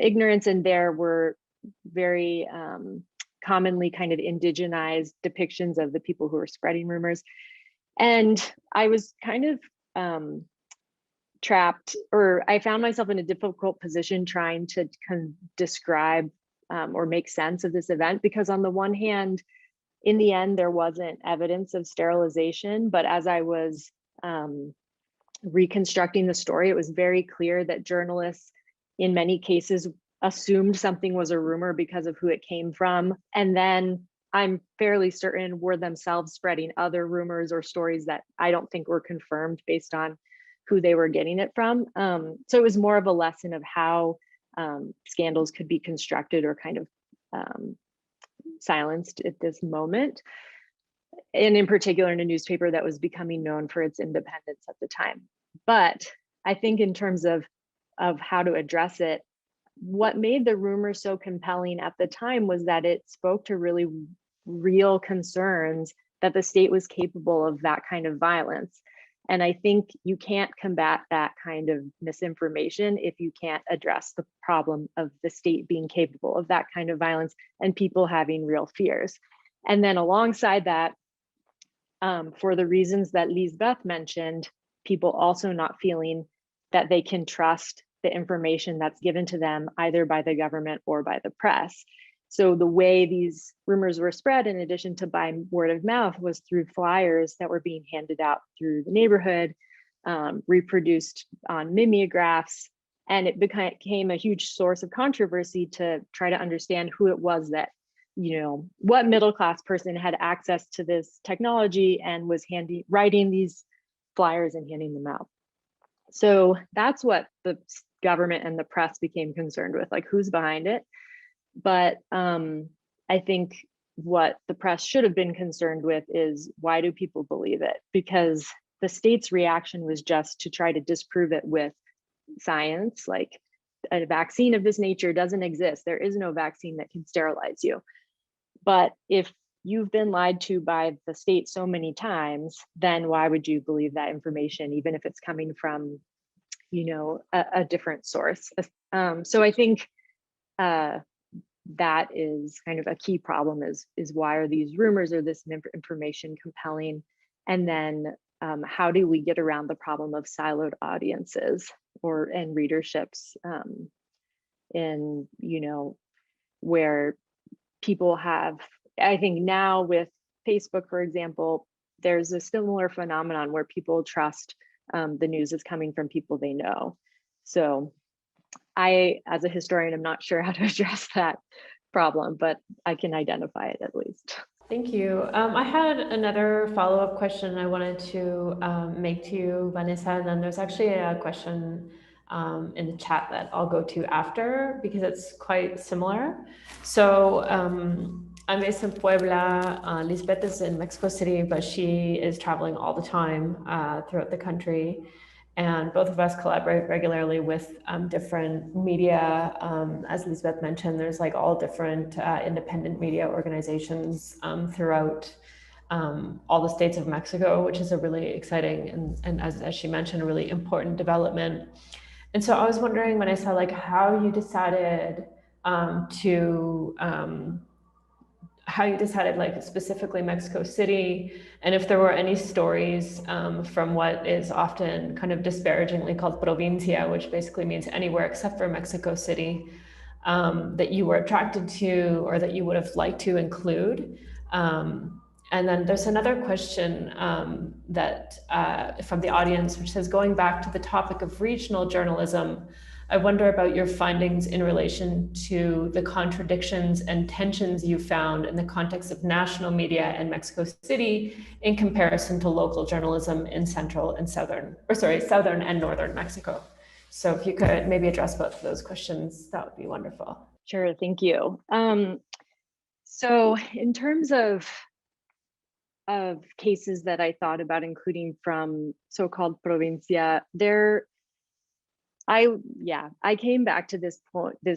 ignorance, and there were very commonly kind of indigenized depictions of the people who were spreading rumors. And I was kind of trapped, or I found myself in a difficult position trying to describe or make sense of this event, because on the one hand, in the end, there wasn't evidence of sterilization, but as I was reconstructing the story, it was very clear that journalists in many cases assumed something was a rumor because of who it came from. And then I'm fairly certain were themselves spreading other rumors or stories that I don't think were confirmed based on who they were getting it from. So it was more of a lesson of how scandals could be constructed or kind of silenced at this moment. And in particular in a newspaper that was becoming known for its independence at the time. But I think in terms of how to address it, what made the rumor so compelling at the time was that it spoke to really real concerns that the state was capable of that kind of violence. And I think you can't combat that kind of misinformation if you can't address the problem of the state being capable of that kind of violence and people having real fears. And then alongside that, for the reasons that Lisbeth mentioned, people also not feeling that they can trust the information that's given to them either by the government or by the press. So the way these rumors were spread, in addition to by word of mouth, was through flyers that were being handed out through the neighborhood, reproduced on mimeographs, and it became a huge source of controversy to try to understand who it was that, you know, what middle-class person had access to this technology and was writing these flyers and handing them out. So that's what the government and the press became concerned with, like who's behind it. But I think what the press should have been concerned with is, why do people believe it? Because the state's reaction was just to try to disprove it with science, like a vaccine of this nature doesn't exist. There is no vaccine that can sterilize you. But if you've been lied to by the state so many times, then why would you believe that information, even if it's coming from, you know, a different source? So I think that is kind of a key problem, is why are these rumors or this information compelling? And then how do we get around the problem of siloed audiences and readerships in, you know, where people have, I think now with Facebook, for example, there's a similar phenomenon where people trust the news is coming from people they know. So I, as a historian, am not sure how to address that problem, but I can identify it at least. Thank you. I had another follow-up question I wanted to make to you, Vanessa, and then there's actually a question in the chat that I'll go to after because it's quite similar. So I'm based in Puebla. Lisbeth is in Mexico City, but she is traveling all the time throughout the country. And both of us collaborate regularly with different media. As Lisbeth mentioned, there's like all different independent media organizations throughout all the states of Mexico, which is a really exciting and as she mentioned, a really important development. And so I was wondering when I saw like how you decided how you decided like specifically Mexico City, and if there were any stories from what is often kind of disparagingly called provincia, which basically means anywhere except for Mexico City, that you were attracted to or that you would have liked to include. And then there's another question that from the audience, which says, going back to the topic of regional journalism, I wonder about your findings in relation to the contradictions and tensions you found in the context of national media in Mexico City in comparison to local journalism in central and southern and northern Mexico. So if you could maybe address both of those questions, that would be wonderful. Sure, thank you. So in terms of cases that I thought about including from so-called provincia, I came back to this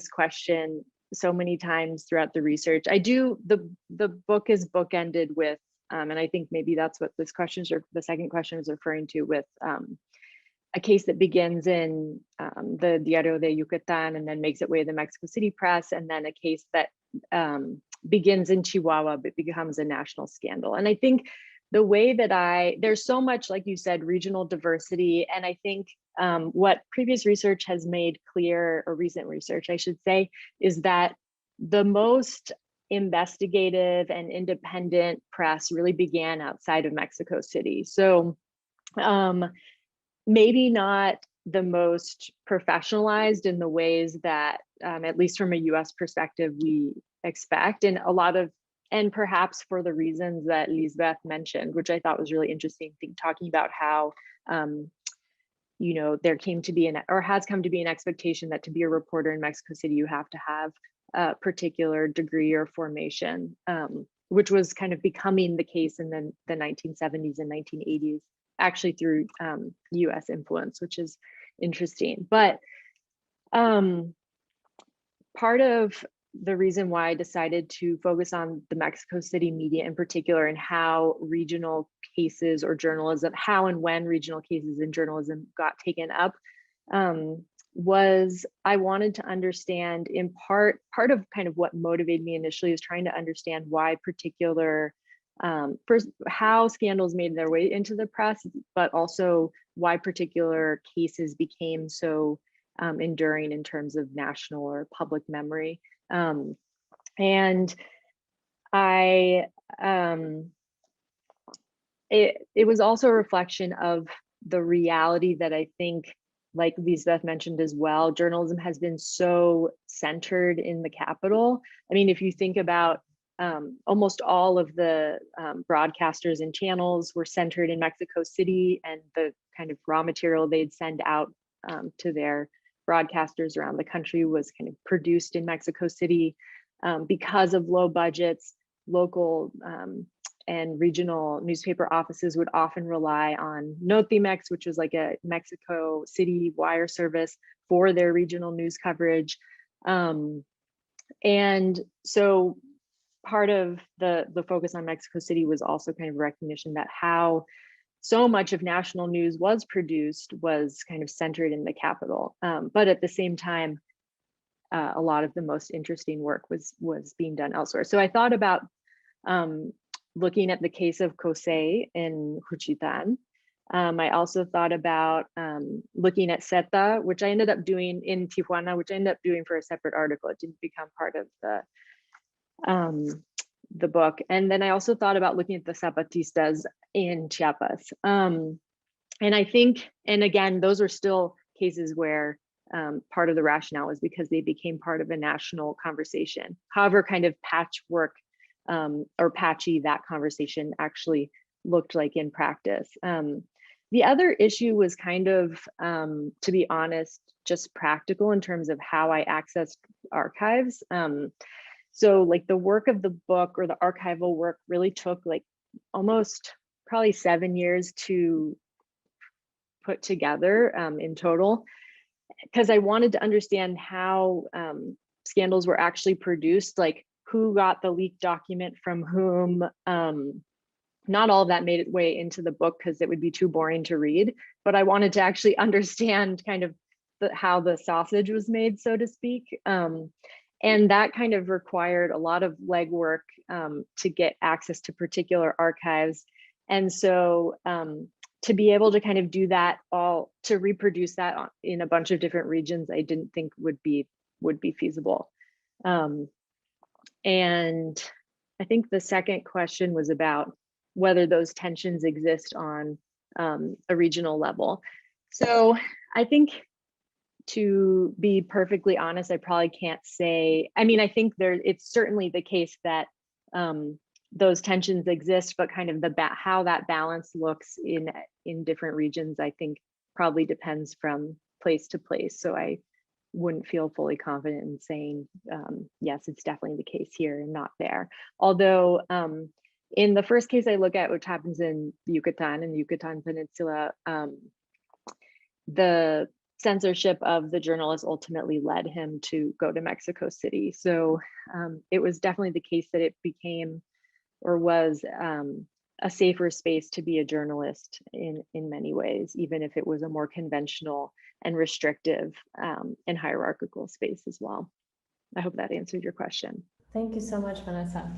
question so many times throughout the research. The book is bookended with, and I think maybe that's what this question or the second question is referring to, with a case that begins in the Diario de Yucatan and then makes its way to the Mexico City press, and then a case that begins in Chihuahua but becomes a national scandal. And I think the way that there's so much, like you said, regional diversity. And I think what previous research has made clear, or recent research, I should say, is that the most investigative and independent press really began outside of Mexico City. So maybe not the most professionalized in the ways that, at least from a US perspective, we expect, and perhaps for the reasons that Lisbeth mentioned, which I thought was really interesting, talking about how there came to be has come to be an expectation that to be a reporter in Mexico City, you have to have a particular degree or formation, which was kind of becoming the case in the 1970s and 1980s, actually through US influence, which is interesting. But part of the reason why I decided to focus on the Mexico City media in particular, and how regional cases or journalism, how and when regional cases in journalism got taken up, was I wanted to understand, in part of kind of what motivated me initially is trying to understand why particular, first, how scandals made their way into the press, but also why particular cases became so enduring in terms of national or public memory. And it was also a reflection of the reality that I think, like Lisbeth mentioned as well, journalism has been so centered in the capital. I mean, if you think about almost all of the broadcasters and channels were centered in Mexico City, and the kind of raw material they'd send out to their broadcasters around the country was kind of produced in Mexico City. Because of low budgets, local and regional newspaper offices would often rely on Notimex, which was like a Mexico City wire service, for their regional news coverage. And so part of the focus on Mexico City was also kind of recognition that how so much of national news was produced was kind of centered in the capital. But at the same time, a lot of the most interesting work was being done elsewhere. So I thought about looking at the case of COSE in Juchitán. I also thought about looking at CETA, which I ended up doing in Tijuana, which I ended up doing for a separate article. It didn't become part of the book. And then I also thought about looking at the Zapatistas in Chiapas. And I think, and again, those are still cases where part of the rationale is because they became part of a national conversation. However, kind of patchwork or patchy that conversation actually looked like in practice. The other issue was kind of, to be honest, just practical in terms of how I accessed archives. So like the work of the book or the archival work really took like almost probably 7 years to put together in total, because I wanted to understand how scandals were actually produced, like who got the leaked document from whom. Not all of that made its way into the book because it would be too boring to read, but I wanted to actually understand kind of how the sausage was made, so to speak. And that kind of required a lot of legwork to get access to particular archives. And so to be able to kind of do that all, to reproduce that in a bunch of different regions, I didn't think would be feasible. And I think the second question was about whether those tensions exist on a regional level. So I think, to be perfectly honest, I probably can't say, I mean, I think it's certainly the case that those tensions exist, but kind of how that balance looks in different regions, I think probably depends from place to place. So I wouldn't feel fully confident in saying, yes, it's definitely the case here and not there. Although in the first case I look at, which happens in Yucatan and Yucatan Peninsula, the censorship of the journalist ultimately led him to go to Mexico City. So it was definitely the case that it became or was a safer space to be a journalist in many ways, even if it was a more conventional and restrictive and hierarchical space as well. I hope that answered your question. Thank you so much, Vanessa.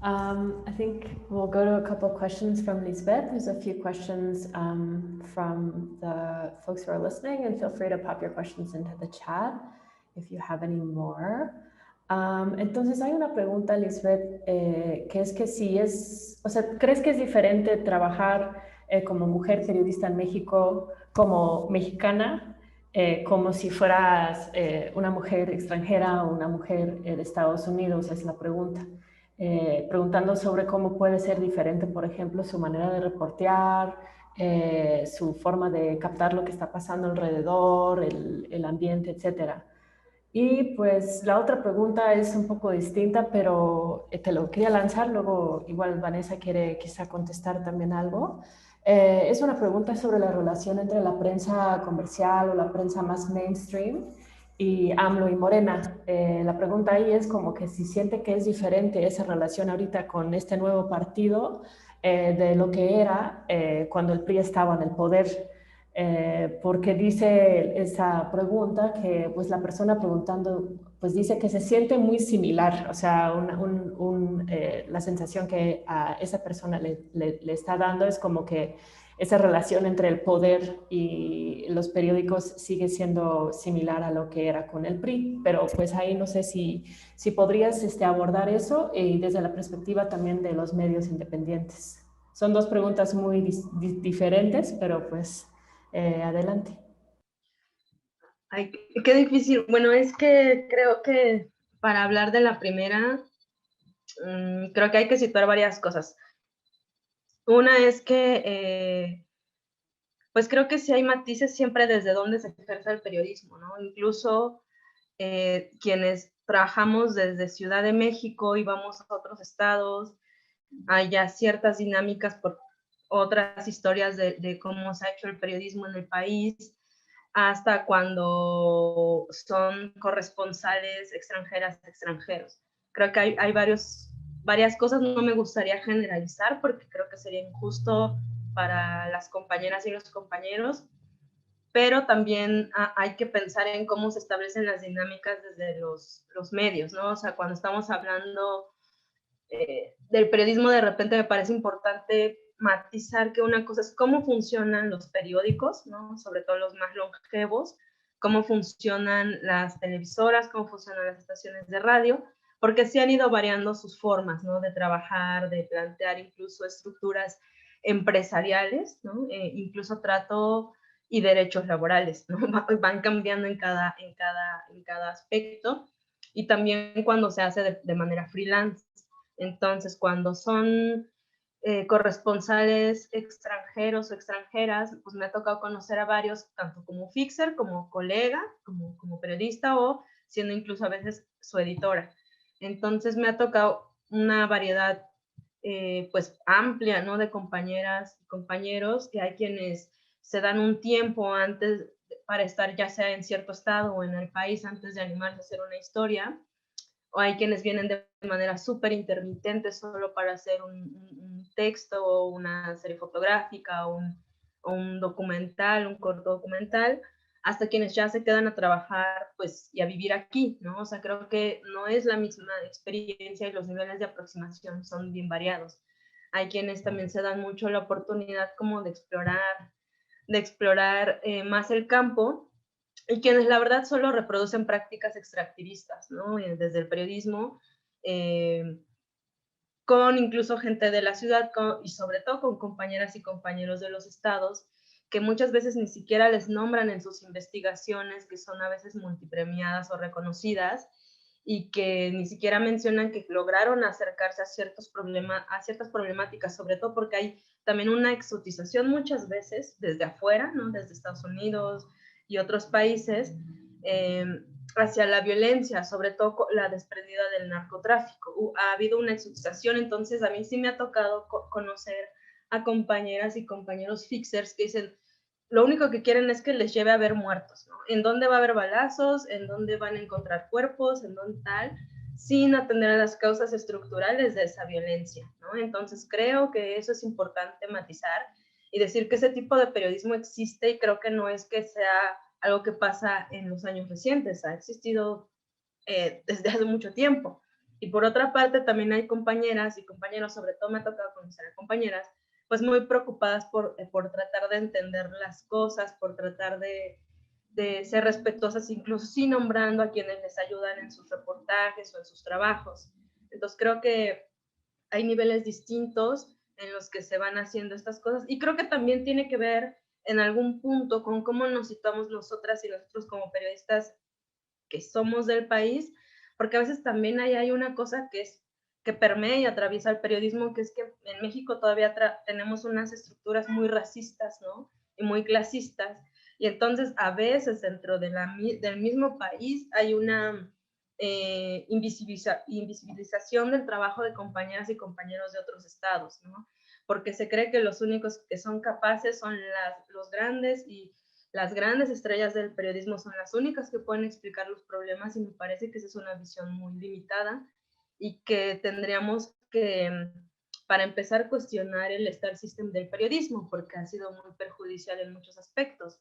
I think we'll go to a couple of questions from Lisbeth. There's a few questions from the folks who are listening, and feel free to pop your questions into the chat if you have any more. Entonces hay una pregunta, Lisbeth, que es que si es, o sea, ¿crees que es diferente trabajar como mujer periodista en México, como mexicana, como si fueras una mujer extranjera o una mujer de Estados Unidos? Es la pregunta. Preguntando sobre cómo puede ser diferente, por ejemplo, su manera de reportear, su forma de captar lo que está pasando alrededor, el ambiente, etcétera. Y pues la otra pregunta es un poco distinta, pero te lo quería lanzar, luego igual Vanessa quiere quizá contestar también algo. Es una pregunta sobre la relación entre la prensa comercial o la prensa más mainstream y AMLO y Morena. La pregunta ahí es como que si siente que es diferente esa relación ahorita con este nuevo partido de lo que era cuando el PRI estaba en el poder. Porque dice esa pregunta que pues la persona preguntando pues dice que se siente muy similar, o sea, la sensación que a esa persona le está dando es como que esa relación entre el poder y los periódicos sigue siendo similar a lo que era con el PRI, pero pues ahí no sé si podrías abordar eso y desde la perspectiva también de los medios independientes. Son dos preguntas muy diferentes, pero pues adelante. Ay, qué difícil. Bueno, es que creo que para hablar de la primera, creo que hay que situar varias cosas. Una es que, pues creo que sí hay matices siempre desde donde se ejerce el periodismo, ¿no? Incluso quienes trabajamos desde Ciudad de México y vamos a otros estados, hay ya ciertas dinámicas por otras historias de cómo se ha hecho el periodismo en el país, hasta cuando son corresponsales extranjeros. Creo que hay varias cosas, no me gustaría generalizar porque creo que sería injusto para las compañeras y los compañeros, pero también hay que pensar en cómo se establecen las dinámicas desde los medios, ¿no? O sea, cuando estamos hablando del periodismo, de repente me parece importante matizar que una cosa es cómo funcionan los periódicos, ¿no? Sobre todo los más longevos, cómo funcionan las televisoras, cómo funcionan las estaciones de radio, porque sí han ido variando sus formas, ¿no? De trabajar, de plantear incluso estructuras empresariales, ¿no? Incluso trato y derechos laborales, ¿no? Van cambiando en cada aspecto, y también cuando se hace de manera freelance. Entonces, cuando son corresponsales extranjeros o extranjeras, pues me ha tocado conocer a varios, tanto como fixer, como colega, como periodista o siendo incluso a veces su editora. Entonces me ha tocado una variedad pues amplia, ¿no? De compañeras y compañeros, que hay quienes se dan un tiempo antes para estar ya sea en cierto estado o en el país antes de animarse a hacer una historia, o hay quienes vienen de manera súper intermitente solo para hacer un texto o una serie fotográfica o un documental, un corto documental, hasta quienes ya se quedan a trabajar pues y a vivir aquí, ¿no? O sea, creo que no es la misma experiencia y los niveles de aproximación son bien variados. Hay quienes también se dan mucho la oportunidad como de explorar más el campo, y quienes la verdad solo reproducen prácticas extractivistas, ¿no? Desde el periodismo, con incluso gente de la ciudad y sobre todo con compañeras y compañeros de los estados, que muchas veces ni siquiera les nombran en sus investigaciones, que son a veces multipremiadas o reconocidas, y que ni siquiera mencionan que lograron acercarse a ciertas problemáticas, sobre todo porque hay también una exotización muchas veces desde afuera, ¿no? Desde Estados Unidos y otros países, hacia la violencia, sobre todo la desprendida del narcotráfico. Ha habido una exotización, entonces a mí sí me ha tocado conocer a compañeras y compañeros fixers que dicen, lo único que quieren es que les lleve a ver muertos, ¿no? ¿En dónde va a haber balazos? ¿En dónde van a encontrar cuerpos? ¿En dónde tal? Sin atender a las causas estructurales de esa violencia, ¿no? Entonces creo que eso es importante matizar y decir que ese tipo de periodismo existe, y creo que no es que sea algo que pasa en los años recientes, ha existido desde hace mucho tiempo. Y por otra parte, también hay compañeras y compañeros, sobre todo me ha tocado conocer a compañeras, pues muy preocupadas por tratar de entender las cosas, por tratar de ser respetuosas, incluso sí nombrando a quienes les ayudan en sus reportajes o en sus trabajos. Entonces creo que hay niveles distintos en los que se van haciendo estas cosas, y creo que también tiene que ver en algún punto con cómo nos situamos nosotras y nosotros como periodistas que somos del país, porque a veces también hay una cosa que permea y atraviesa el periodismo, que es que en México todavía tenemos unas estructuras muy racistas, ¿no? Y muy clasistas, y entonces a veces dentro del mismo país hay una invisibilización del trabajo de compañeras y compañeros de otros estados, ¿no? Porque se cree que los únicos que son capaces son los grandes, y las grandes estrellas del periodismo son las únicas que pueden explicar los problemas, y me parece que esa es una visión muy limitada y que tendríamos que, para empezar, cuestionar el star system del periodismo, porque ha sido muy perjudicial en muchos aspectos,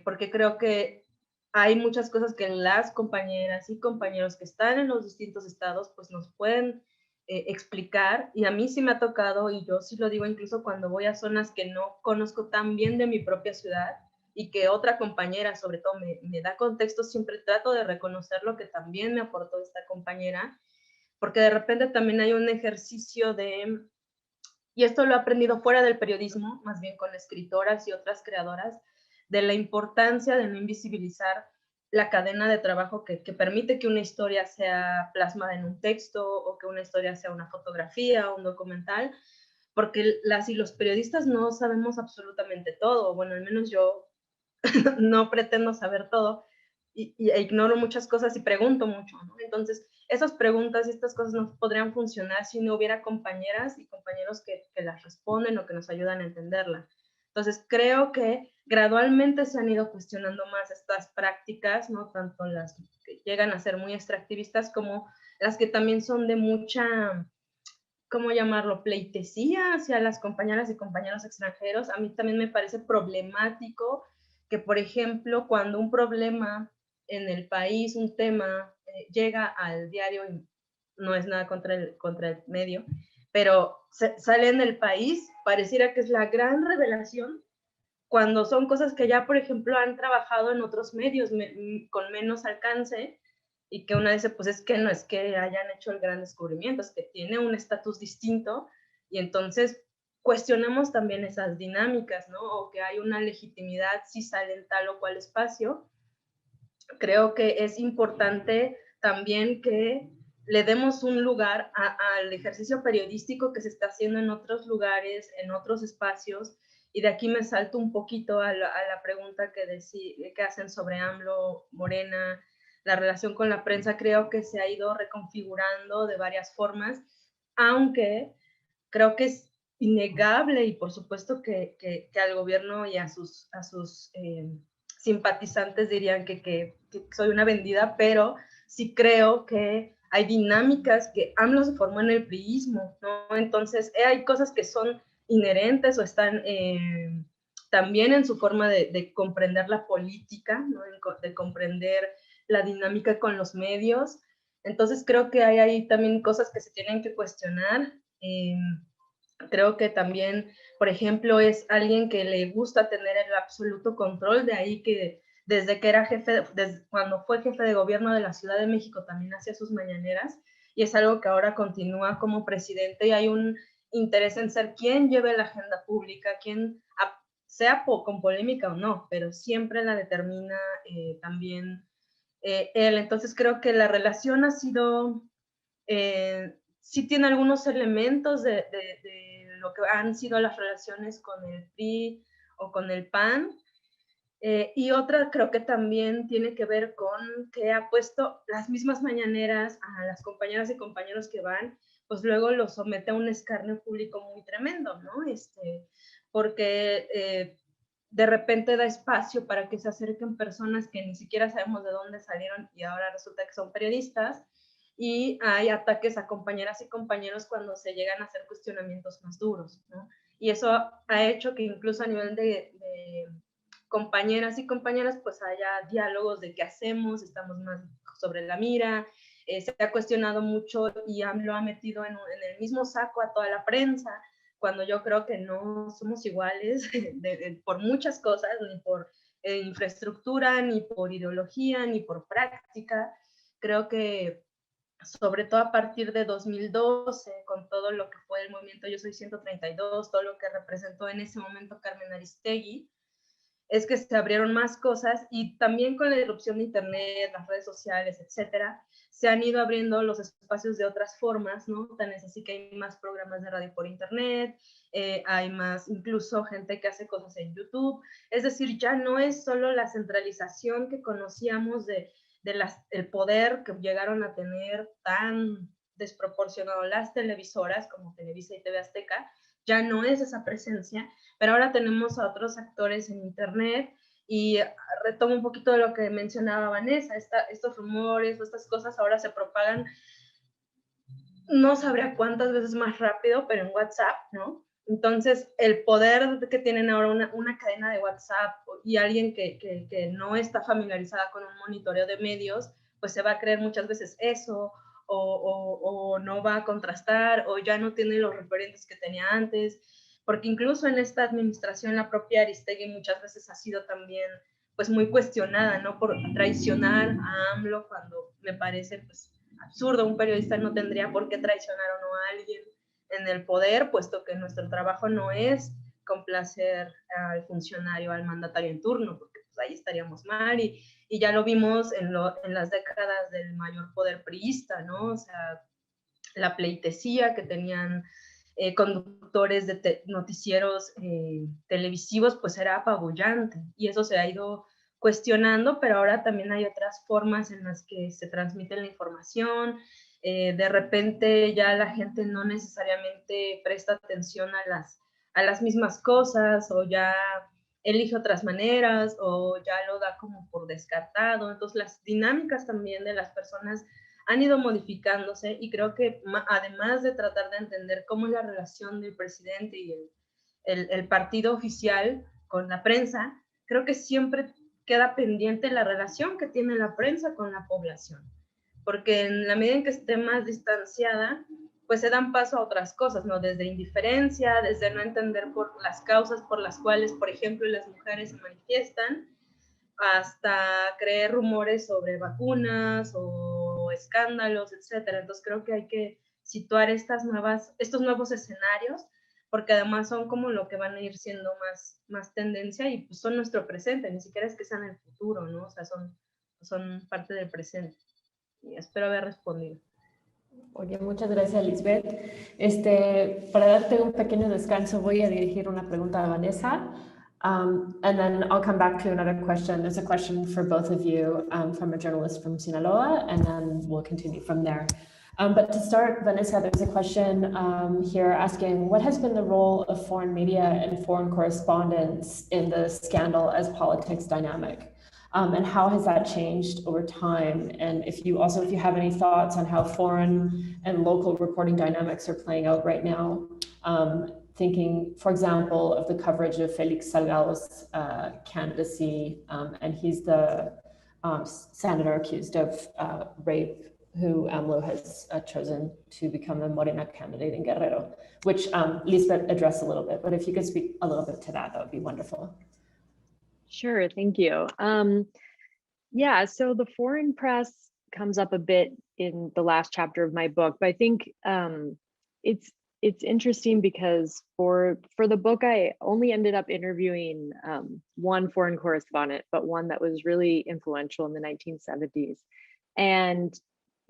porque creo que hay muchas cosas que las compañeras y compañeros que están en los distintos estados pues nos pueden explicar, y a mí sí me ha tocado, y yo sí lo digo incluso cuando voy a zonas que no conozco tan bien de mi propia ciudad, y que otra compañera sobre todo me da contexto, siempre trato de reconocer lo que también me aportó esta compañera, porque de repente también hay un ejercicio y esto lo he aprendido fuera del periodismo, más bien con escritoras y otras creadoras, de la importancia de no invisibilizar la cadena de trabajo que permite que una historia sea plasmada en un texto, o que una historia sea una fotografía o un documental, porque las y los periodistas no sabemos absolutamente todo. Bueno, al menos yo no pretendo saber todo, y ignoro muchas cosas y pregunto mucho, ¿no? Entonces, esas preguntas y estas cosas no podrían funcionar si no hubiera compañeras y compañeros que las responden o que nos ayudan a entenderla. Entonces, creo que gradualmente se han ido cuestionando más estas prácticas, ¿no? Tanto las que llegan a ser muy extractivistas como las que también son de mucha, ¿cómo llamarlo?, pleitesía hacia las compañeras y compañeros extranjeros. A mí también me parece problemático que, por ejemplo, cuando un problema en el país, un tema, llega al diario, y no es nada contra el medio, pero sale en el país, pareciera que es la gran revelación, cuando son cosas que ya, por ejemplo, han trabajado en otros medios con menos alcance, y que una dice, pues es que no es que hayan hecho el gran descubrimiento, es que tiene un estatus distinto, y entonces cuestionamos también esas dinámicas, ¿no? O que hay una legitimidad si sale en tal o cual espacio. Creo que es importante también que le demos un lugar al ejercicio periodístico que se está haciendo en otros lugares, en otros espacios. Y de aquí me salto un poquito a la pregunta que hacen sobre AMLO, Morena, la relación con la prensa. Creo que se ha ido reconfigurando de varias formas, aunque creo que es innegable y por supuesto que al gobierno y a sus simpatizantes dirían que soy una vendida, pero sí creo que hay dinámicas que AMLO se formó en el priismo, ¿no? Entonces hay cosas que son inherentes o están también en su forma de comprender la política, ¿no? De comprender la dinámica con los medios. Entonces creo que hay ahí también cosas que se tienen que cuestionar. Creo que también, por ejemplo, es alguien que le gusta tener el absoluto control, de ahí que desde que era desde cuando fue jefe de gobierno de la Ciudad de México también hacía sus mañaneras, y es algo que ahora continúa como presidente, y hay un interés en ser quien lleve la agenda pública, quien, sea con polémica o no, pero siempre la determina también él. Entonces creo que la relación ha sido... sí tiene algunos elementos de lo que han sido las relaciones con el PRI o con el PAN, y otra creo que también tiene que ver con que ha puesto las mismas mañaneras a las compañeras y compañeros que van, pues luego los somete a un escarnio público muy tremendo, ¿no? Porque de repente da espacio para que se acerquen personas que ni siquiera sabemos de dónde salieron y ahora resulta que son periodistas, y hay ataques a compañeras y compañeros cuando se llegan a hacer cuestionamientos más duros, ¿no? Y eso ha hecho que incluso a nivel de compañeras y compañeras pues haya diálogos de qué hacemos, estamos más sobre la mira, se ha cuestionado mucho y lo ha metido en el mismo saco a toda la prensa, cuando yo creo que no somos iguales por muchas cosas, ni por infraestructura, ni por ideología, ni por práctica. Creo que sobre todo a partir de 2012, con todo lo que fue el movimiento Yo Soy 132, todo lo que representó en ese momento Carmen Aristegui, es que se abrieron más cosas, y también con la irrupción de internet, las redes sociales, etcétera, se han ido abriendo los espacios de otras formas, ¿no? Tan es así que hay más programas de radio por internet, hay más, incluso gente que hace cosas en YouTube. Es decir, ya no es solo la centralización que conocíamos el poder que llegaron a tener tan desproporcionado las televisoras como Televisa y TV Azteca, ya no es esa presencia, pero ahora tenemos a otros actores en internet, y retomo un poquito de lo que mencionaba Vanessa, estos rumores o estas cosas ahora se propagan, no sabría cuántas veces más rápido, pero en WhatsApp, ¿no? Entonces, el poder que tienen ahora una cadena de WhatsApp y alguien que no está familiarizada con un monitoreo de medios, pues se va a creer muchas veces eso, o no va a contrastar, o ya no tiene los referentes que tenía antes, porque incluso en esta administración la propia Aristegui muchas veces ha sido también pues muy cuestionada, ¿no? Por traicionar a AMLO, cuando me parece pues absurdo. Un periodista no tendría por qué traicionar o no a alguien en el poder, puesto que nuestro trabajo no es complacer al funcionario, al mandatario en turno, porque pues ahí estaríamos mal, y ya lo vimos en las décadas del mayor poder priista, ¿no? O sea, la pleitesía que tenían conductores de noticieros televisivos, pues era apabullante, y eso se ha ido cuestionando, pero ahora también hay otras formas en las que se transmite la información. De repente ya la gente no necesariamente presta atención a las mismas cosas, o ya elige otras maneras, o ya lo da como por descartado. Entonces las dinámicas también de las personas han ido modificándose, y creo que además de tratar de entender cómo es la relación del presidente y el partido oficial con la prensa, creo que siempre queda pendiente la relación que tiene la prensa con la población, porque en la medida en que esté más distanciada, pues se dan paso a otras cosas, ¿no? Desde indiferencia, desde no entender por las causas por las cuales, por ejemplo, las mujeres se manifiestan, hasta creer rumores sobre vacunas o escándalos, etcétera. Entonces creo que hay que situar estos nuevos escenarios, porque además son como lo que van a ir siendo más tendencia, y pues son nuestro presente, ni siquiera es que sean el futuro, ¿no? O sea, son parte del presente. Y espero haber respondido. Oye, muchas gracias, Lisbeth. Para darte un pequeño descanso, voy a dirigir una pregunta a Vanessa, and then I'll come back to another question. There's a question for both of you from a journalist from Sinaloa, and then we'll continue from there. But to start, Vanessa, there's a question here asking, what has been the role of foreign media and foreign correspondents in the scandal as politics dynamic? And how has that changed over time? And if you have any thoughts on how foreign and local reporting dynamics are playing out right now, thinking, for example, of the coverage of Felix Salgado's candidacy, and he's the senator accused of rape who AMLO has chosen to become the Morena candidate in Guerrero, which Lisbeth addressed a little bit, but if you could speak a little bit to that, that would be wonderful. Sure, thank you. Yeah, so the foreign press comes up a bit in the last chapter of my book, but I think it's interesting because for the book, I only ended up interviewing one foreign correspondent, but one that was really influential in the 1970s. And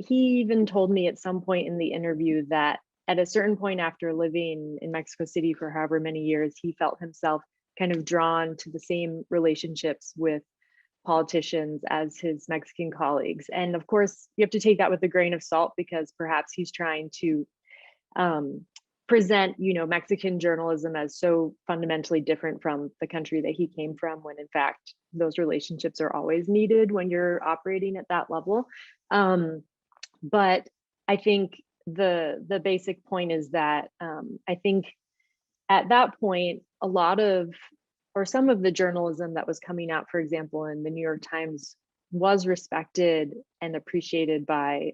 he even told me at some point in the interview that at a certain point after living in Mexico City for however many years, he felt himself kind of drawn to the same relationships with politicians as his Mexican colleagues. And of course, you have to take that with a grain of salt because perhaps he's trying to present, Mexican journalism as so fundamentally different from the country that he came from, when in fact, those relationships are always needed when you're operating at that level. But I think the basic point is that I think at that point, a lot of, or some of the journalism that was coming out, for example, in the New York Times was respected and appreciated by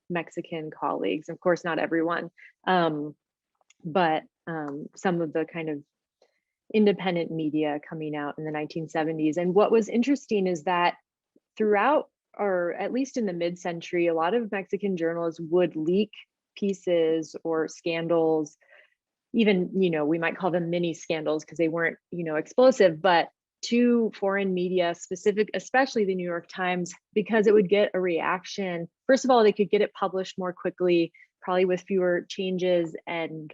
Mexican colleagues. Of course, not everyone, but some of the kind of independent media coming out in the 1970s. And what was interesting is that throughout, or at least in the mid-century, a lot of Mexican journalists would leak pieces or scandals, even, we might call them mini scandals because they weren't, explosive, but to foreign media, especially the New York Times, because it would get a reaction. First of all, they could get it published more quickly, probably with fewer changes and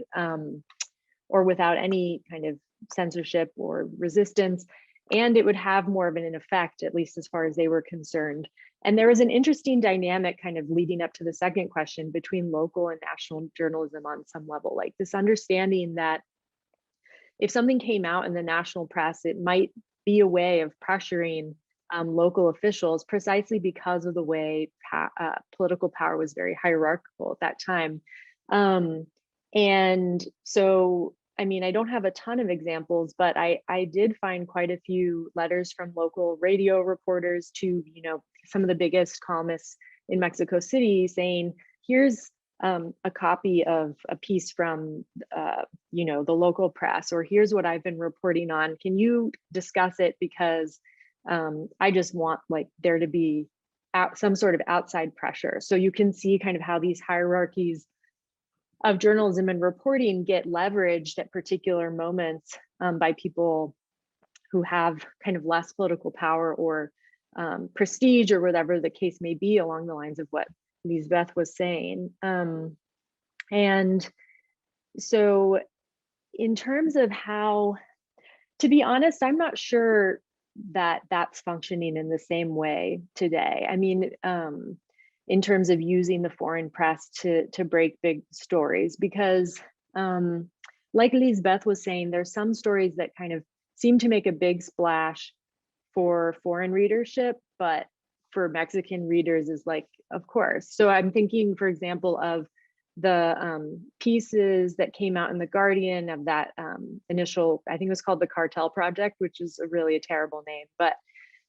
or without any kind of censorship or resistance. And it would have more of an effect, at least as far as they were concerned. And there was an interesting dynamic kind of leading up to the second question between local and national journalism on some level, like this understanding that if something came out in the national press, it might be a way of pressuring local officials precisely because of the way political power was very hierarchical at that time. And so, I mean, I don't have a ton of examples, but I did find quite a few letters from local radio reporters to, some of the biggest columnists in Mexico City saying, here's a copy of a piece from, the local press, or here's what I've been reporting on. Can you discuss it? Because I just want there to be some sort of outside pressure. So you can see kind of how these hierarchies of journalism and reporting get leveraged at particular moments by people who have kind of less political power or prestige, or whatever the case may be, along the lines of what Lisbeth was saying. And so in terms of how, to be honest, I'm not sure that that's functioning in the same way today. I mean, in terms of using the foreign press to break big stories, because like Lisbeth was saying, there's some stories that kind of seem to make a big splash for foreign readership, but for Mexican readers is of course. So I'm thinking, for example, of the pieces that came out in The Guardian of that initial, I think it was called the Cartel Project, which is really a terrible name, but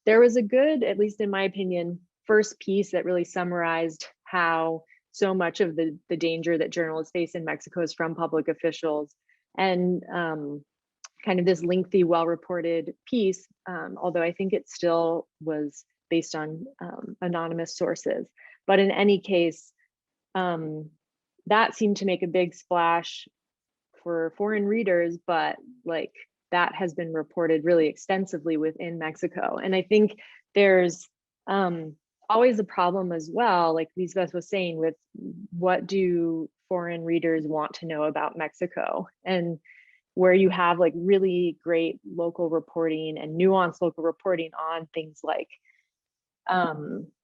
there was a good, at least in my opinion, first piece that really summarized how so much of the danger that journalists face in Mexico is from public officials. And kind of this lengthy, well-reported piece, although I think it still was based on anonymous sources. But in any case, that seemed to make a big splash for foreign readers, but that has been reported really extensively within Mexico. And I think there's always a problem as well, like Lisbeth was saying, with what do foreign readers want to know about Mexico, and where you have like really great local reporting and nuanced local reporting on things like,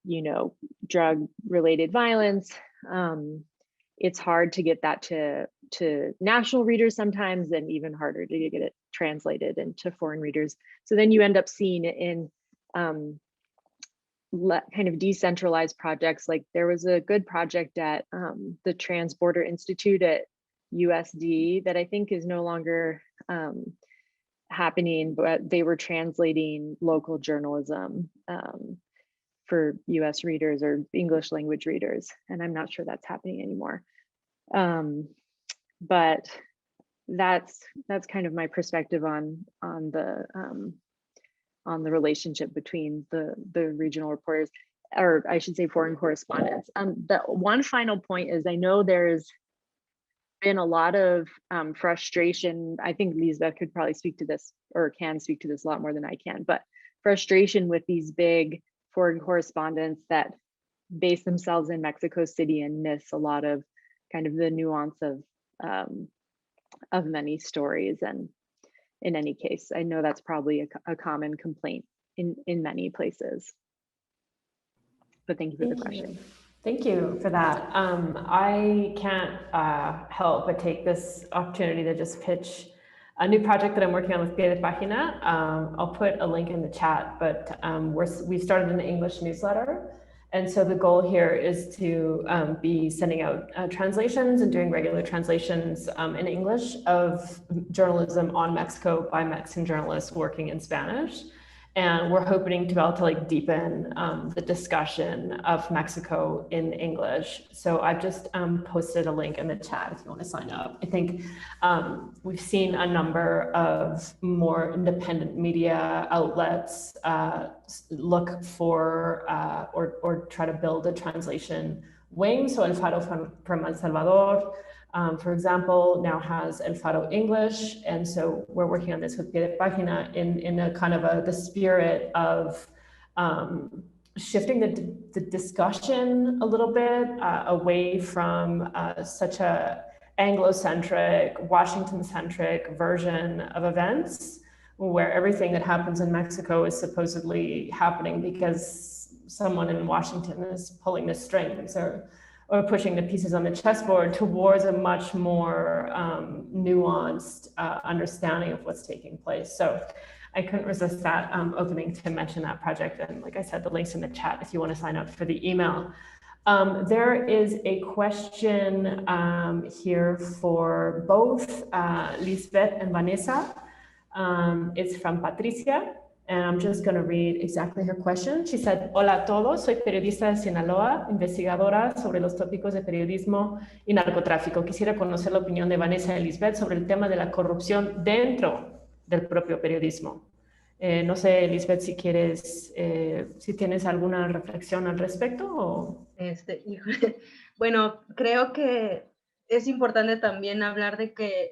you know, drug related violence. It's hard to get that to national readers sometimes, and even harder to get it translated into foreign readers. So then you end up seeing it in kind of decentralized projects. Like there was a good project at the Transborder Institute at USD that I think is no longer happening, but they were translating local journalism for US readers or English language readers. And I'm not sure that's happening anymore. But that's kind of my perspective on the relationship between the regional reporters, or I should say foreign correspondents. The one final point is, I know there's been a lot of frustration. I think Lisbeth could probably speak to this, or can speak to this a lot more than I can, but frustration with these big foreign correspondents that base themselves in Mexico City and miss a lot of kind of the nuance of many stories. And in any case, I know that's probably a common complaint in many places. But thank you for the question. Thank you for that. I can't help but take this opportunity to just pitch a new project that I'm working on with Pie de Página. I'll put a link in the chat, but we've started an English newsletter. And so the goal here is to be sending out translations and doing regular translations in English of journalism on Mexico by Mexican journalists working in Spanish. And we're hoping to be able to like deepen the discussion of Mexico in English. So I've just posted a link in the chat if you want to sign up. I think we've seen a number of more independent media outlets look for or try to build a translation wing. So El Faro from El Salvador, for example, now has El Faro English. And so we're working on this with Pie de Página in a kind of the spirit of shifting the discussion a little bit away from such a Anglo-centric, Washington-centric version of events, where everything that happens in Mexico is supposedly happening because someone in Washington is pulling the strings or pushing the pieces on the chessboard, towards a much more nuanced understanding of what's taking place. So I couldn't resist that opening to mention that project. And like I said, the link's in the chat if you want to sign up for the email. There is a question here for both Lisbeth and Vanessa. It's from Patricia. And I'm just going to read exactly her question. She said, hola a todos, soy periodista de Sinaloa, investigadora sobre los tópicos de periodismo y narcotráfico. Quisiera conocer la opinión de Vanessa y Lisbeth sobre el tema de la corrupción dentro del propio periodismo. No sé, Lisbeth, si quieres, si tienes alguna reflexión al respecto. O... Bueno, creo que es importante también hablar de que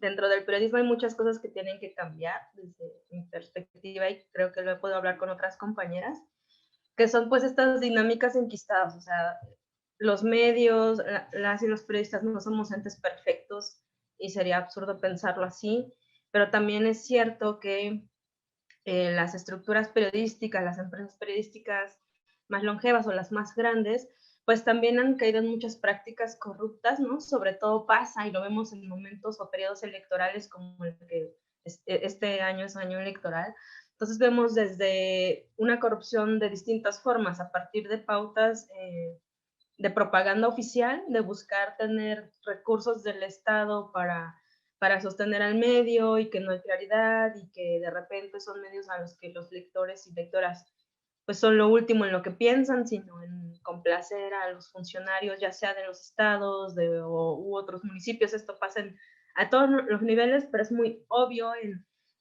dentro del periodismo hay muchas cosas que tienen que cambiar desde mi perspectiva, y creo que lo he podido hablar con otras compañeras, que son pues estas dinámicas enquistadas. O sea, los medios, las y los periodistas no somos entes perfectos y sería absurdo pensarlo así, pero también es cierto que las estructuras periodísticas, las empresas periodísticas más longevas o las más grandes, pues también han caído en muchas prácticas corruptas, ¿no? Sobre todo pasa, y lo vemos en momentos o periodos electorales como el que este año es año electoral. Entonces vemos desde una corrupción de distintas formas, a partir de pautas de propaganda oficial, de buscar tener recursos del Estado para sostener al medio, y que no hay claridad, y que de repente son medios a los que los lectores y lectoras pues son lo último en lo que piensan, sino en complacer a los funcionarios, ya sea de los estados u otros municipios. Esto pasa a todos los niveles, pero es muy obvio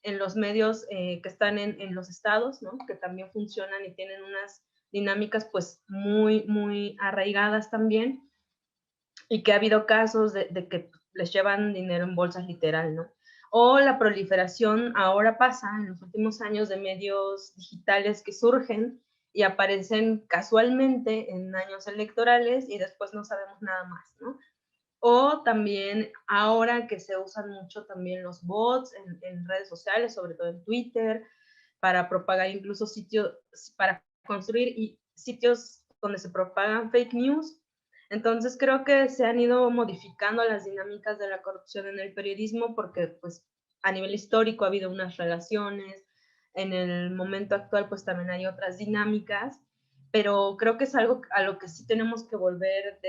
en los medios que están en los estados, ¿no? Que también funcionan y tienen unas dinámicas pues muy, muy arraigadas también, y que ha habido casos de que les llevan dinero en bolsas literal, ¿no? O la proliferación, ahora pasa en los últimos años, de medios digitales que surgen y aparecen casualmente en años electorales y después no sabemos nada más, ¿no? O también ahora que se usan mucho también los bots en redes sociales, sobre todo en Twitter, para propagar incluso sitios, para construir sitios donde se propagan fake news. Entonces creo que se han ido modificando las dinámicas de la corrupción en el periodismo porque pues a nivel histórico ha habido unas relaciones, en el momento actual pues también hay otras dinámicas, pero creo que es algo a lo que sí tenemos que volver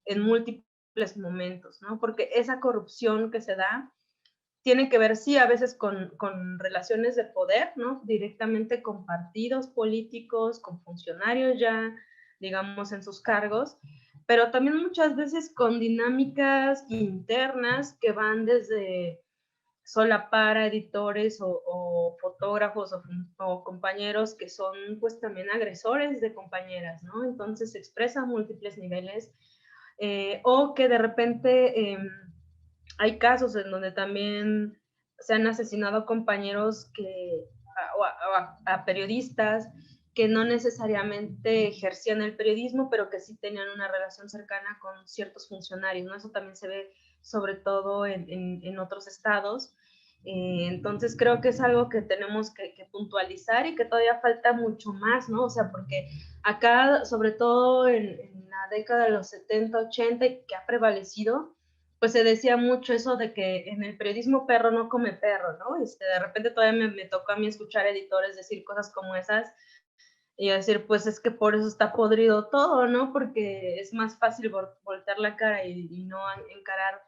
en múltiples momentos, ¿no? Porque esa corrupción que se da tiene que ver, sí, a veces con relaciones de poder, ¿no? Directamente con partidos políticos, con funcionarios ya, digamos, en sus cargos, pero también muchas veces con dinámicas internas que van desde solapar a editores o fotógrafos o compañeros que son pues también agresores de compañeras, ¿no? Entonces se expresa a múltiples niveles o que de repente hay casos en donde también se han asesinado compañeros a periodistas que no necesariamente ejercían el periodismo, pero que sí tenían una relación cercana con ciertos funcionarios, ¿no? Eso también se ve sobre todo en otros estados. Entonces creo que es algo que tenemos que puntualizar y que todavía falta mucho más, ¿no? O sea, porque acá, sobre todo en la década de los 70, 80, que ha prevalecido, pues se decía mucho eso de que en el periodismo perro no come perro, ¿no? De repente todavía me tocó a mí escuchar editores decir cosas como esas y decir, pues es que por eso está podrido todo, ¿no? Porque es más fácil voltear la cara y no encarar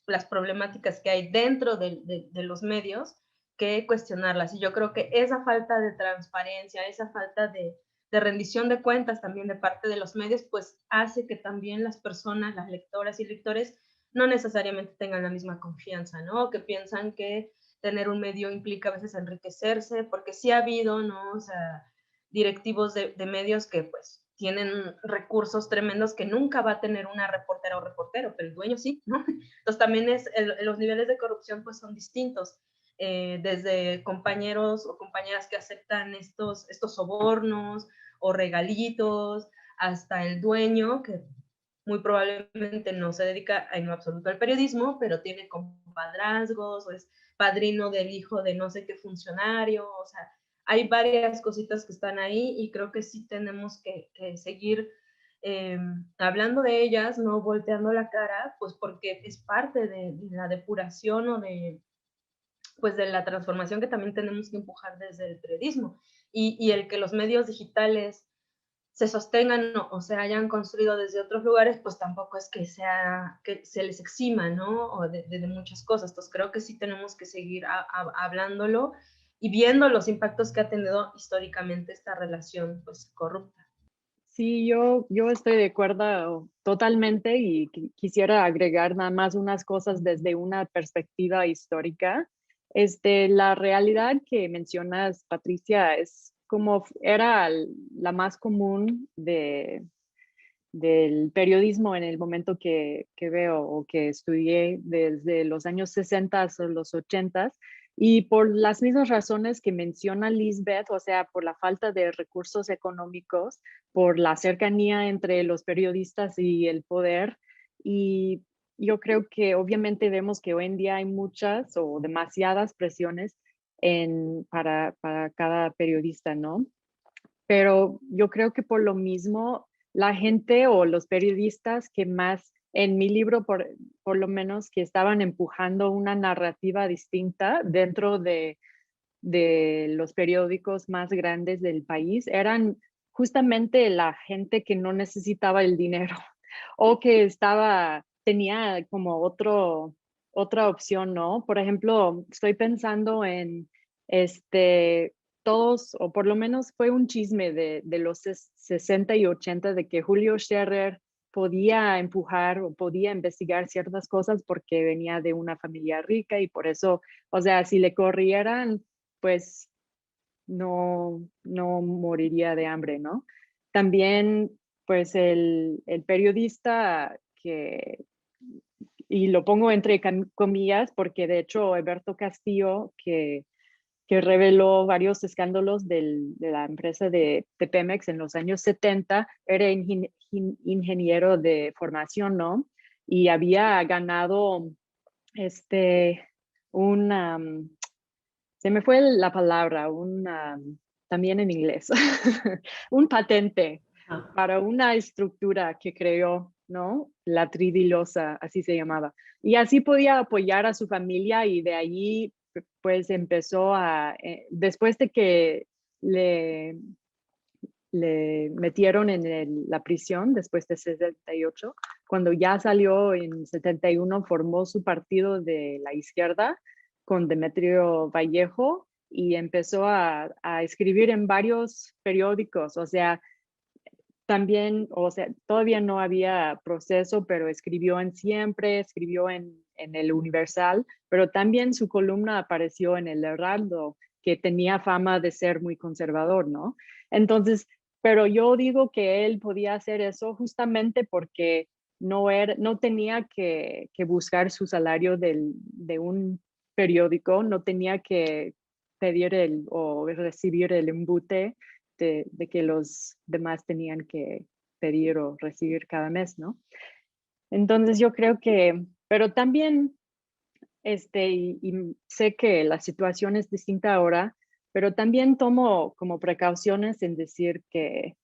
las problemáticas que hay dentro de los medios que cuestionarlas. Y yo creo que esa falta de transparencia, esa falta de rendición de cuentas también de parte de los medios, pues hace que también las personas, las lectoras y lectores, no necesariamente tengan la misma confianza, ¿no? Que piensan que tener un medio implica a veces enriquecerse, porque sí ha habido, ¿no? O sea, directivos de medios que pues tienen recursos tremendos que nunca va a tener una reportera o reportero, pero el dueño sí, ¿no? Entonces también los niveles de corrupción pues son distintos, desde compañeros o compañeras que aceptan estos sobornos o regalitos, hasta el dueño que muy probablemente no se dedica en lo absoluto al periodismo, pero tiene compadrazgos o es padrino del hijo de no sé qué funcionario, o sea, hay varias cositas que están ahí y creo que sí tenemos que seguir hablando de ellas, no volteando la cara, pues porque es parte de la depuración o pues de la transformación que también tenemos que empujar desde el periodismo y el que los medios digitales se sostengan o se hayan construido desde otros lugares, pues tampoco es que que se les exima, ¿no? O de muchas cosas. Entonces creo que sí tenemos que seguir hablándolo y viendo los impactos que ha tenido históricamente esta relación, pues, corrupta. Sí, yo estoy de acuerdo totalmente y quisiera agregar nada más unas cosas desde una perspectiva histórica. La realidad que mencionas, Patricia, es como era la más común del periodismo en el momento que veo o que estudié desde los años 60 hasta los 80 y por las mismas razones que menciona Lisbeth, o sea, por la falta de recursos económicos, por la cercanía entre los periodistas y el poder. Y yo creo que obviamente vemos que hoy en día hay muchas o demasiadas presiones para cada periodista, ¿no? Pero yo creo que por lo mismo la gente o los periodistas que más en mi libro, por lo menos, que estaban empujando una narrativa distinta dentro de los periódicos más grandes del país, eran justamente la gente que no necesitaba el dinero o que tenía como otra opción, ¿no? Por ejemplo, estoy pensando en todos, o por lo menos fue un chisme de los 60 y 80 de que Julio Scherer podía empujar o podía investigar ciertas cosas porque venía de una familia rica y por eso, o sea, si le corrieran, pues no moriría de hambre, ¿no? También, pues el periodista y lo pongo entre comillas porque de hecho Alberto Castillo, que que reveló varios escándalos de la empresa de Pemex en los años 70. Era ingeniero de formación, ¿no? Y había ganado se me fue la palabra, también en inglés, un patente para una estructura que creó, ¿no? La tridilosa, así se llamaba. Y así podía apoyar a su familia y de allí pues empezó después de que le metieron en la prisión después de 78, cuando ya salió en 71, formó su partido de la izquierda con Demetrio Vallejo y empezó a escribir en varios periódicos, o sea, también, o sea, todavía no había proceso, pero escribió en Siempre, escribió en el Universal, pero también su columna apareció en el Heraldo, que tenía fama de ser muy conservador, ¿no? Entonces, pero yo digo que él podía hacer eso justamente porque no tenía que buscar su salario de un periódico, no tenía que pedir o recibir el embute de que los demás tenían que pedir o recibir cada mes, ¿no? Entonces yo creo que, pero también, y sé que la situación es distinta ahora, pero también tomo como precauciones en decir que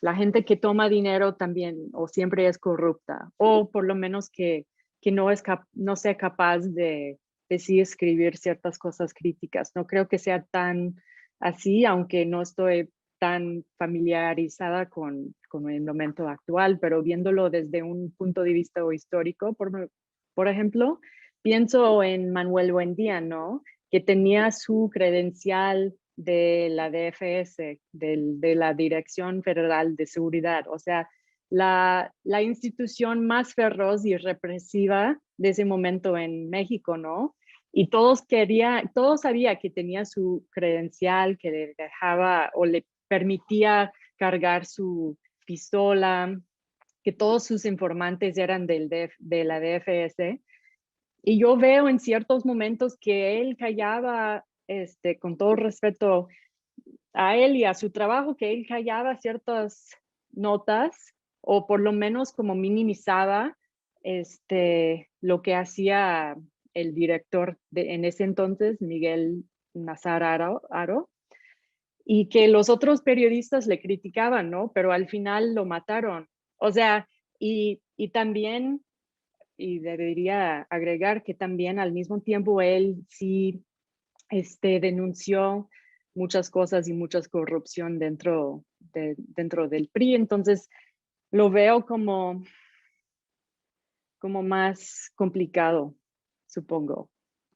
la gente que toma dinero también o siempre es corrupta, o por lo menos que no sea capaz de sí escribir ciertas cosas críticas. No creo que sea tan así, aunque no estoy tan familiarizada con el momento actual, pero viéndolo desde un punto de vista histórico, por ejemplo, pienso en Manuel Buendía, ¿no? Que tenía su credencial de la DFS, de la Dirección Federal de Seguridad, o sea, la institución más feroz y represiva de ese momento en México, ¿no? Y todos sabían que tenía su credencial, que le dejaba o le permitía cargar su pistola, que todos sus informantes eran de la DFS. Y yo veo en ciertos momentos que él callaba, con todo respeto a él y a su trabajo, que él callaba ciertas notas o por lo menos como minimizaba lo que hacía el director en ese entonces, Miguel Nazar Aro, y que los otros periodistas le criticaban, ¿no? Pero al final lo mataron. O sea, y también, y debería agregar que también al mismo tiempo él sí denunció muchas cosas y mucha corrupción dentro del PRI. Entonces, lo veo como más complicado, supongo,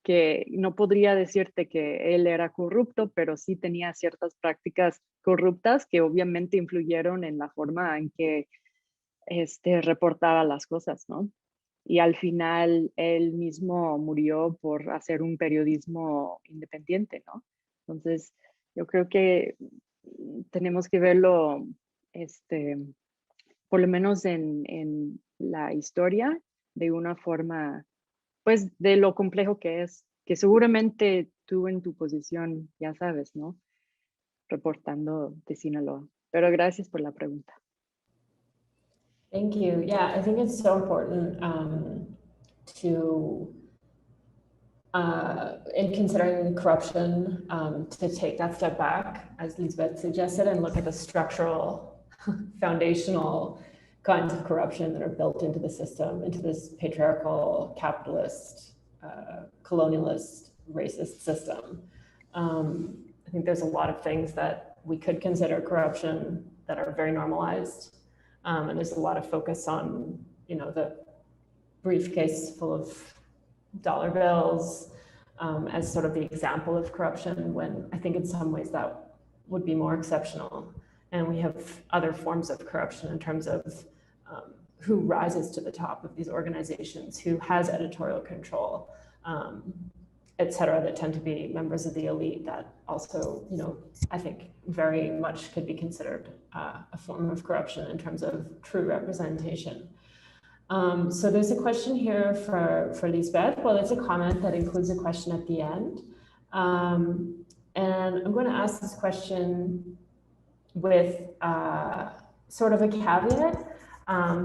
que no podría decirte que él era corrupto, pero sí tenía ciertas prácticas corruptas que obviamente influyeron en la forma en que reportaba las cosas, ¿no? Y al final él mismo murió por hacer un periodismo independiente, ¿no? Entonces, yo creo que tenemos que verlo, por lo menos en la historia, de una forma, pues, de lo complejo que es, que seguramente tú en tu posición ya sabes, ¿no? Reportando de Sinaloa. Pero gracias por la pregunta. Thank you. Yeah, I think it's so important to, in considering corruption, to take that step back, as Lisbeth suggested, and look at the structural, foundational kinds of corruption that are built into the system, into this patriarchal, capitalist, colonialist, racist system. I think there's a lot of things that we could consider corruption that are very normalized. And there's a lot of focus on, the briefcase full of dollar bills as sort of the example of corruption, when I think in some ways that would be more exceptional. And we have other forms of corruption in terms of who rises to the top of these organizations, who has editorial control, et cetera, that tend to be members of the elite that also, I think very much could be considered a form of corruption in terms of true representation. So there's a question here for Lisbeth. Well, it's a comment that includes a question at the end. And I'm going to ask this question with sort of a caveat,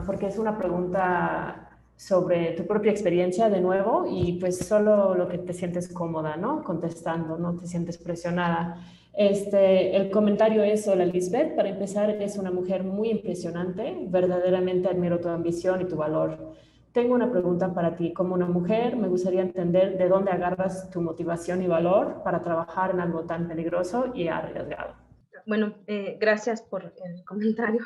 porque es una pregunta sobre tu propia experiencia de nuevo y pues solo lo que te sientes cómoda, ¿no? Contestando, no te sientes presionada. El comentario es: hola Lisbeth, para empezar eres una mujer muy impresionante, verdaderamente admiro tu ambición y tu valor. Tengo una pregunta para ti. Como una mujer, me gustaría entender de dónde agarras tu motivación y valor para trabajar en algo tan peligroso y arriesgado. Bueno, gracias por el comentario.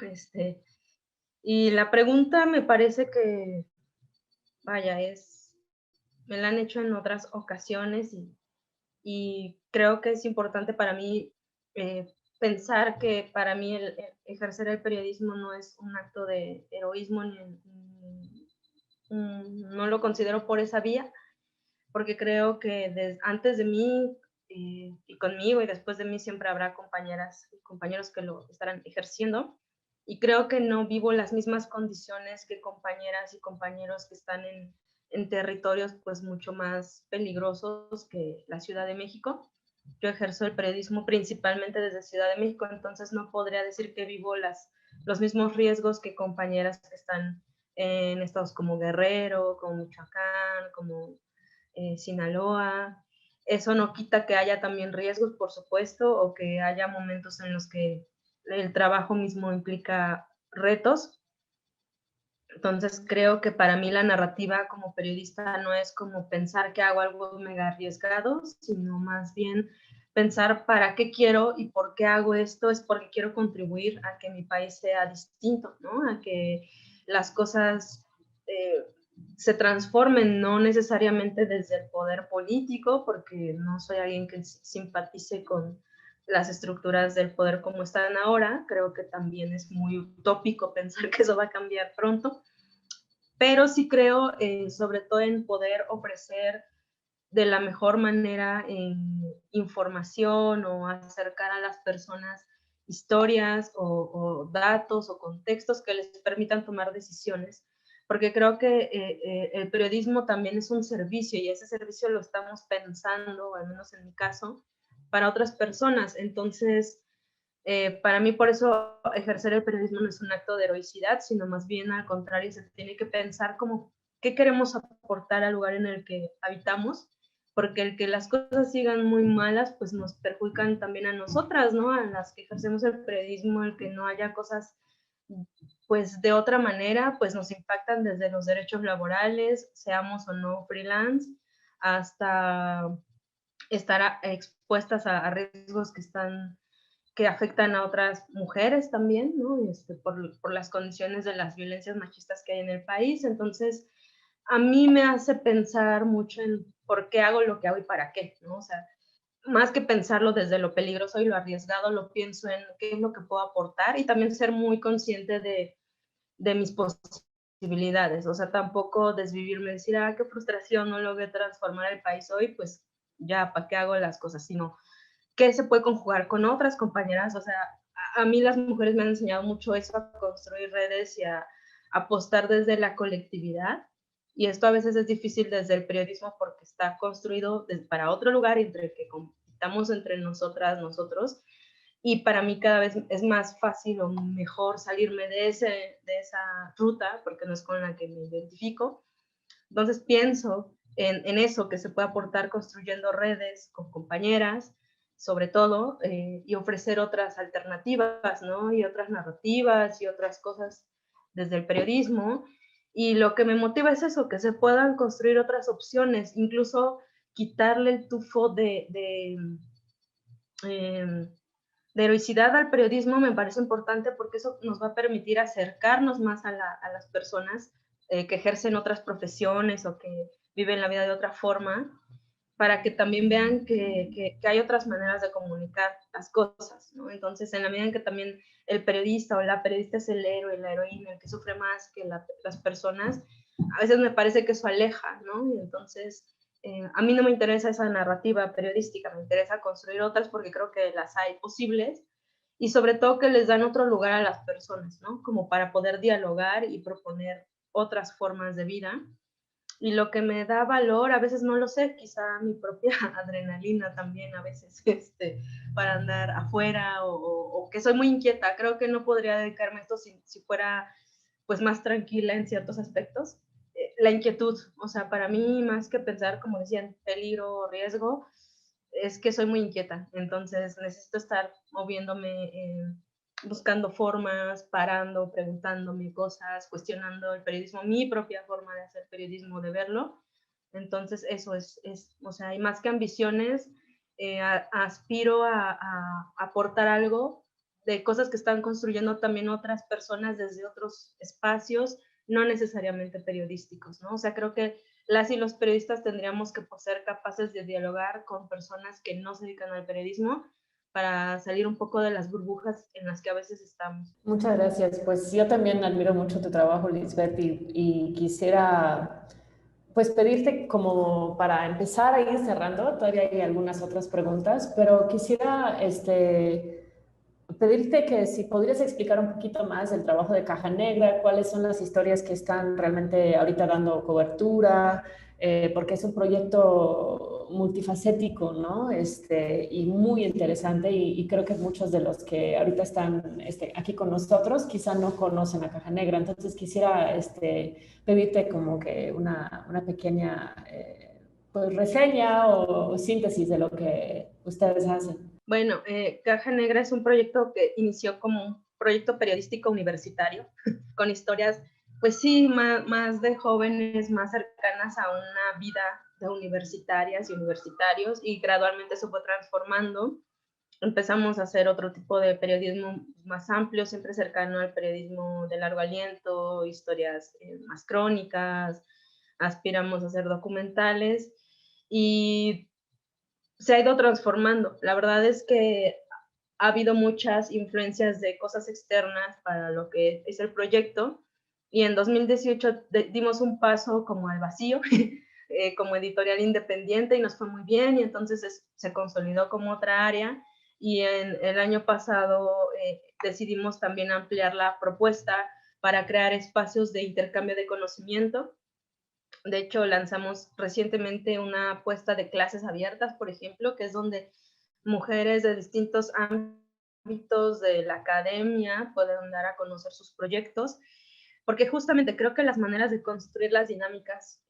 Y la pregunta me parece que, vaya, me la han hecho en otras ocasiones y creo que es importante para mí pensar que para mí el ejercer el periodismo no es un acto de heroísmo, no lo considero por esa vía, porque creo que antes de mí y conmigo y después de mí siempre habrá compañeras y compañeros que lo estarán ejerciendo. Y creo que no vivo las mismas condiciones que compañeras y compañeros que están en territorios pues mucho más peligrosos que la Ciudad de México. Yo ejerzo el periodismo principalmente desde Ciudad de México, entonces no podría decir que vivo los mismos riesgos que compañeras que están en estados como Guerrero, como Michoacán, como Sinaloa. Eso no quita que haya también riesgos, por supuesto, o que haya momentos en los que el trabajo mismo implica retos. Entonces creo que para mí la narrativa como periodista no es como pensar que hago algo mega arriesgado, sino más bien pensar para qué quiero y por qué hago esto, es porque quiero contribuir a que mi país sea distinto, ¿no? A que las cosas se transformen, no necesariamente desde el poder político, porque no soy alguien que simpatice con las estructuras del poder como están ahora. Creo que también es muy utópico pensar que eso va a cambiar pronto, pero sí creo sobre todo en poder ofrecer de la mejor manera información o acercar a las personas historias o datos o contextos que les permitan tomar decisiones, porque creo que el periodismo también es un servicio y ese servicio lo estamos pensando, al menos en mi caso, para otras personas. Entonces, para mí por eso ejercer el periodismo no es un acto de heroicidad, sino más bien al contrario, se tiene que pensar como qué queremos aportar al lugar en el que habitamos, porque el que las cosas sigan muy malas, pues nos perjudican también a nosotras, ¿no? A las que ejercemos el periodismo, el que no haya cosas, pues de otra manera, pues nos impactan desde los derechos laborales, seamos o no freelance, hasta estar expuestas a riesgos que afectan a otras mujeres también, ¿no? Por las condiciones de las violencias machistas que hay en el país. Entonces, a mí me hace pensar mucho en por qué hago lo que hago y para qué, ¿no? O sea, más que pensarlo desde lo peligroso y lo arriesgado, lo pienso en qué es lo que puedo aportar y también ser muy consciente de mis posibilidades. O sea, tampoco desvivirme, decir, ah, qué frustración, no logré transformar el país hoy, pues ya, ¿para qué hago las cosas? Sino, ¿qué se puede conjugar con otras compañeras? O sea, a mí las mujeres me han enseñado mucho eso, a construir redes y a apostar desde la colectividad. Y esto a veces es difícil desde el periodismo porque está construido para otro lugar entre el que compitamos entre nosotras, nosotros. Y para mí cada vez es más fácil o mejor salirme de esa ruta porque no es con la que me identifico. Entonces pienso en eso que se puede aportar construyendo redes con compañeras, sobre todo, y ofrecer otras alternativas, ¿no? Y otras narrativas y otras cosas desde el periodismo. Y lo que me motiva es eso, que se puedan construir otras opciones, incluso quitarle el tufo de heroicidad al periodismo me parece importante porque eso nos va a permitir acercarnos más a las personas que ejercen otras profesiones o que viven la vida de otra forma, para que también vean que hay otras maneras de comunicar las cosas, ¿no? Entonces, en la medida en que también el periodista o la periodista es el héroe, la heroína, el que sufre más que las personas, a veces me parece que eso aleja, ¿no? Y entonces, a mí no me interesa esa narrativa periodística, me interesa construir otras porque creo que las hay posibles y sobre todo que les dan otro lugar a las personas, ¿no? Como para poder dialogar y proponer otras formas de vida. y lo que me da valor, a veces no lo sé, quizá mi propia adrenalina también a veces, para andar afuera o que soy muy inquieta. Creo que no podría dedicarme a esto si fuera pues más tranquila en ciertos aspectos. La inquietud, o sea, para mí más que pensar, como decían, peligro o riesgo, es que soy muy inquieta, entonces necesito estar moviéndome, buscando formas, parando, preguntándome cosas, cuestionando el periodismo, mi propia forma de hacer periodismo, de verlo. Entonces eso o sea, y más que ambiciones, aspiro a aportar algo de cosas que están construyendo también otras personas desde otros espacios, no necesariamente periodísticos, ¿no? O sea, creo que las y los periodistas tendríamos que ser capaces de dialogar con personas que no se dedican al periodismo para salir un poco de las burbujas en las que a veces estamos. Muchas gracias. Pues yo también admiro mucho tu trabajo, Lisbeth, y quisiera pues pedirte como para empezar a ir cerrando, todavía hay algunas otras preguntas, pero quisiera pedirte que si podrías explicar un poquito más el trabajo de Caja Negra, cuáles son las historias que están realmente ahorita dando cobertura, porque es un proyecto multifacético, ¿no? Y muy interesante y creo que muchos de los que ahorita están aquí con nosotros quizá no conocen a Caja Negra, entonces quisiera pedirte como que una pequeña pues, reseña o síntesis de lo que ustedes hacen. Bueno, Caja Negra es un proyecto que inició como un proyecto periodístico universitario, con historias, pues sí, más de jóvenes, más cercanas a una vida de universitarias y universitarios, y gradualmente se fue transformando. Empezamos a hacer otro tipo de periodismo más amplio, siempre cercano al periodismo de largo aliento, historias más crónicas, aspiramos a hacer documentales, y se ha ido transformando. La verdad es que ha habido muchas influencias de cosas externas para lo que es el proyecto, y en 2018 dimos un paso como al vacío, como editorial independiente, y nos fue muy bien, y entonces se consolidó como otra área, y en el año pasado decidimos también ampliar la propuesta para crear espacios de intercambio de conocimiento. De hecho, lanzamos recientemente una apuesta de clases abiertas, por ejemplo, que es donde mujeres de distintos ámbitos de la academia pueden dar a conocer sus proyectos, porque justamente creo que las maneras de construir las dinámicas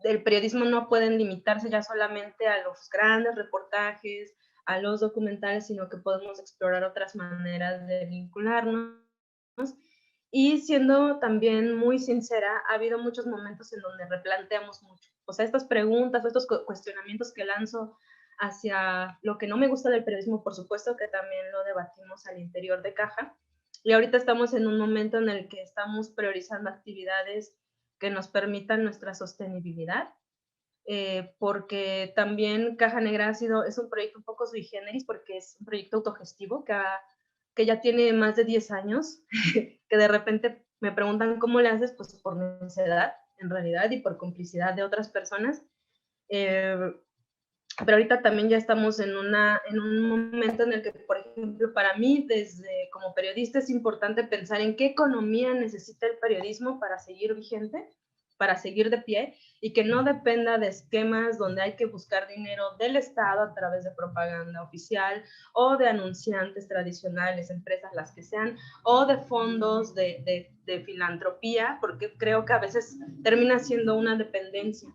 del periodismo no pueden limitarse ya solamente a los grandes reportajes, a los documentales, sino que podemos explorar otras maneras de vincularnos. Y siendo también muy sincera, ha habido muchos momentos en donde replanteamos mucho. O sea, estas preguntas o estos cuestionamientos que lanzo hacia lo que no me gusta del periodismo, por supuesto que también lo debatimos al interior de Caja. Y ahorita estamos en un momento en el que estamos priorizando actividades que nos permitan nuestra sostenibilidad, porque también Caja Negra es un proyecto un poco sui generis, porque es un proyecto autogestivo que ya tiene más de 10 años, que de repente me preguntan cómo le haces, pues por necesidad, en realidad, y por complicidad de otras personas. Pero ahorita también ya estamos en un momento en el que, por ejemplo, para mí, desde como periodista, es importante pensar en qué economía necesita el periodismo para seguir vigente, para seguir de pie, y que no dependa de esquemas donde hay que buscar dinero del Estado a través de propaganda oficial o de anunciantes tradicionales, empresas las que sean, o de fondos de filantropía, porque creo que a veces termina siendo una dependencia.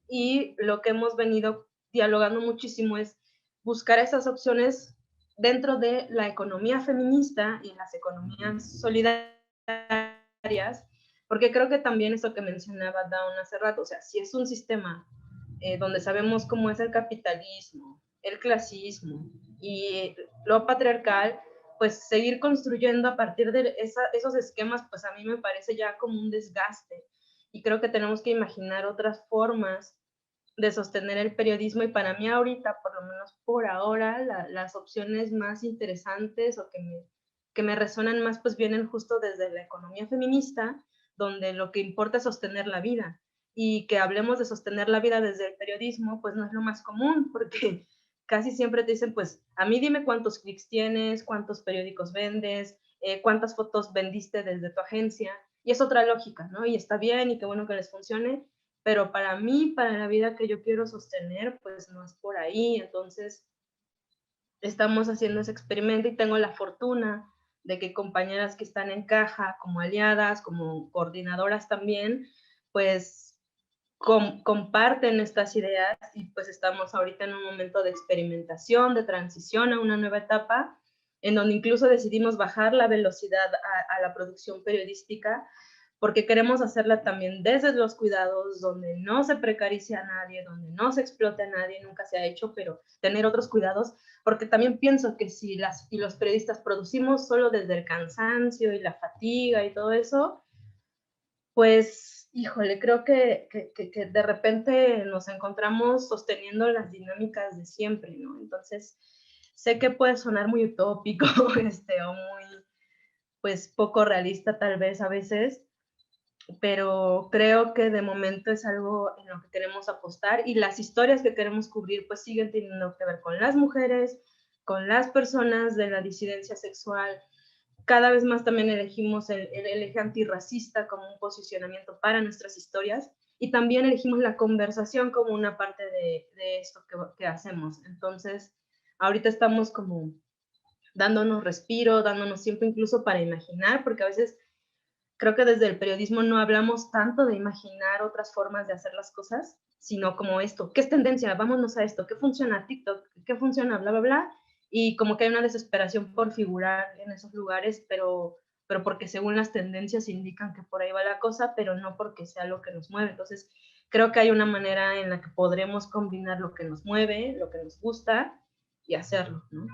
Y lo que hemos venido dialogando muchísimo es buscar esas opciones dentro de la economía feminista y las economías solidarias, porque creo que también eso que mencionaba Dawn hace rato, o sea, si es un sistema donde sabemos cómo es el capitalismo, el clasismo y lo patriarcal, pues seguir construyendo a partir de esos esquemas, pues a mí me parece ya como un desgaste, y creo que tenemos que imaginar otras formas de sostener el periodismo, y para mí ahorita, por lo menos por ahora, las opciones más interesantes o que me resuenan más, pues vienen justo desde la economía feminista, donde lo que importa es sostener la vida, y que hablemos de sostener la vida desde el periodismo, pues no es lo más común, porque casi siempre te dicen, pues a mí dime cuántos clics tienes, cuántos periódicos vendes, cuántas fotos vendiste desde tu agencia, y es otra lógica, ¿no? Y está bien, y qué bueno que les funcione, pero para mí, para la vida que yo quiero sostener, pues no es por ahí. Entonces, estamos haciendo ese experimento y tengo la fortuna de que compañeras que están en caja como aliadas, como coordinadoras también, pues comparten estas ideas y pues estamos ahorita en un momento de experimentación, de transición a una nueva etapa, en donde incluso decidimos bajar la velocidad a la producción periodística, porque queremos hacerla también desde los cuidados, donde no se precarice a nadie, donde no se explote a nadie, nunca se ha hecho, pero tener otros cuidados, porque también pienso que si los periodistas producimos solo desde el cansancio y la fatiga y todo eso, pues, híjole, creo que de repente nos encontramos sosteniendo las dinámicas de siempre, ¿no? Entonces, sé que puede sonar muy utópico, o muy, pues, poco realista tal vez a veces, pero creo que de momento es algo en lo que queremos apostar y las historias que queremos cubrir pues siguen teniendo que ver con las mujeres, con las personas de la disidencia sexual. Cada vez más también elegimos el eje antirracista como un posicionamiento para nuestras historias y también elegimos la conversación como una parte de esto que hacemos. Entonces, ahorita estamos como dándonos respiro, dándonos tiempo incluso para imaginar, porque a veces creo que desde el periodismo no hablamos tanto de imaginar otras formas de hacer las cosas, sino como esto, ¿qué es tendencia? Vámonos a esto, ¿qué funciona TikTok? ¿Qué funciona? Bla, bla, bla. Y como que hay una desesperación por figurar en esos lugares, pero porque según las tendencias indican que por ahí va la cosa, pero no porque sea lo que nos mueve. Entonces, creo que hay una manera en la que podremos combinar lo que nos mueve, lo que nos gusta y hacerlo, ¿no?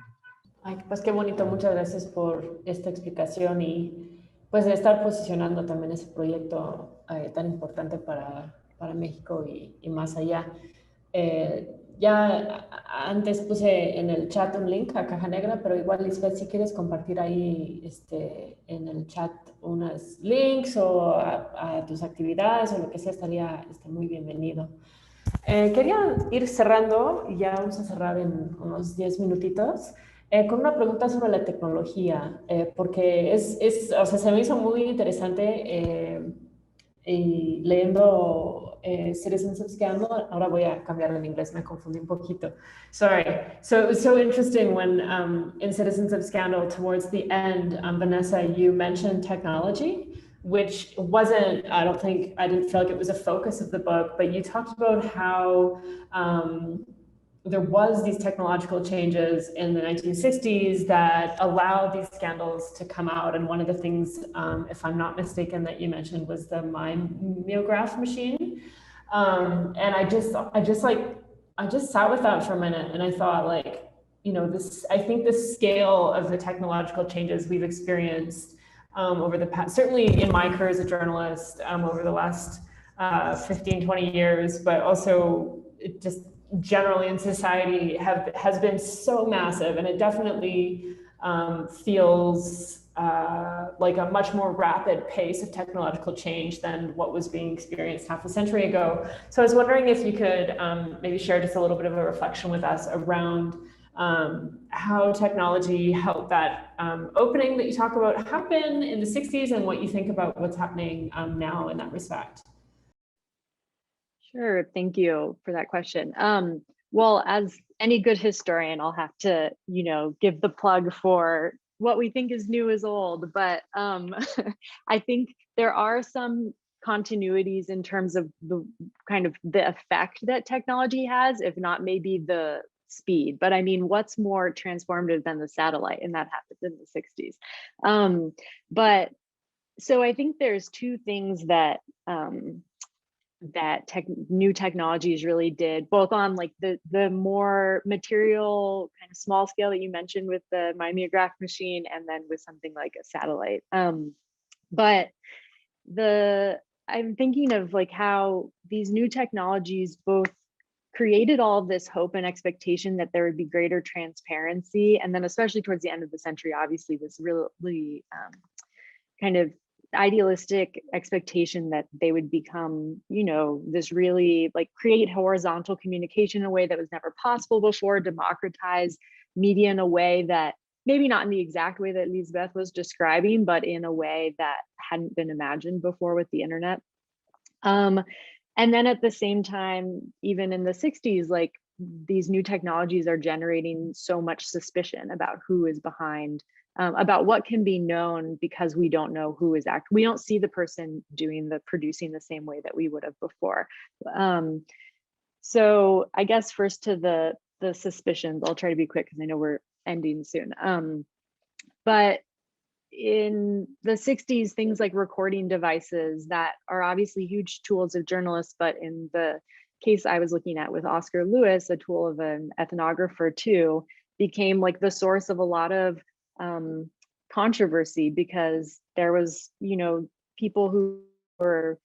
Ay, pues qué bonito, muchas gracias por esta explicación y pues de estar posicionando también ese proyecto tan importante para México y más allá. Ya antes puse en el chat un link a Caja Negra, pero igual Lisbeth, si quieres compartir ahí en el chat unos links o a tus actividades o lo que sea, estaría muy bienvenido. Quería ir cerrando, y ya vamos a cerrar en unos 10 minutitos, con una pregunta sobre la tecnología, porque o sea, se me hizo muy interesante y leyendo Citizens of Scandal. Ahora voy a cambiar en inglés, me confundí un poquito. Sorry. So it was so interesting when in Citizens of Scandal, towards the end, Vanessa, you mentioned technology, which wasn't, I didn't feel like it was a focus of the book, but you talked about how there was these technological changes in the 1960s that allowed these scandals to come out. And one of the things, if I'm not mistaken, that you mentioned was the mimeograph machine. And I just sat with that for a minute and I thought, like, you know, I think the scale of the technological changes we've experienced over the past, certainly in my career as a journalist, over the last 15, 20 years, but also it just generally in society has been so massive, and it definitely feels like a much more rapid pace of technological change than what was being experienced half a century ago. So I was wondering if you could maybe share just a little bit of a reflection with us around how technology helped that opening that you talk about happen in the 60s and what you think about what's happening now in that respect. Sure, thank you for that question. Well, as any good historian, I'll have to, give the plug for what we think is new is old, but I think there are some continuities in terms of the kind of the effect that technology has, if not maybe the speed. But I mean, what's more transformative than the satellite? And that happened in the 60s. But so I think there's two things that new technologies really did, both on like the more material kind of small scale that you mentioned with the mimeograph machine, and then with something like a satellite. But I'm thinking of like how these new technologies both created all of this hope and expectation that there would be greater transparency, and then especially towards the end of the century, obviously this really kind of idealistic expectation that they would become, this really like create horizontal communication in a way that was never possible before, democratize media in a way that maybe not in the exact way that Lisbeth was describing, but in a way that hadn't been imagined before with the internet. And then at the same time, even in the 60s, like these new technologies are generating so much suspicion about who is behind, about what can be known, because we don't know who is we don't see the person doing the producing the same way that we would have before. So I guess first to the suspicions, I'll try to be quick because I know we're ending soon. But in the 60s, things like recording devices that are obviously huge tools of journalists, but in the case I was looking at with Oscar Lewis, a tool of an ethnographer too, became like the source of a lot of controversy, because there was, you know, people who were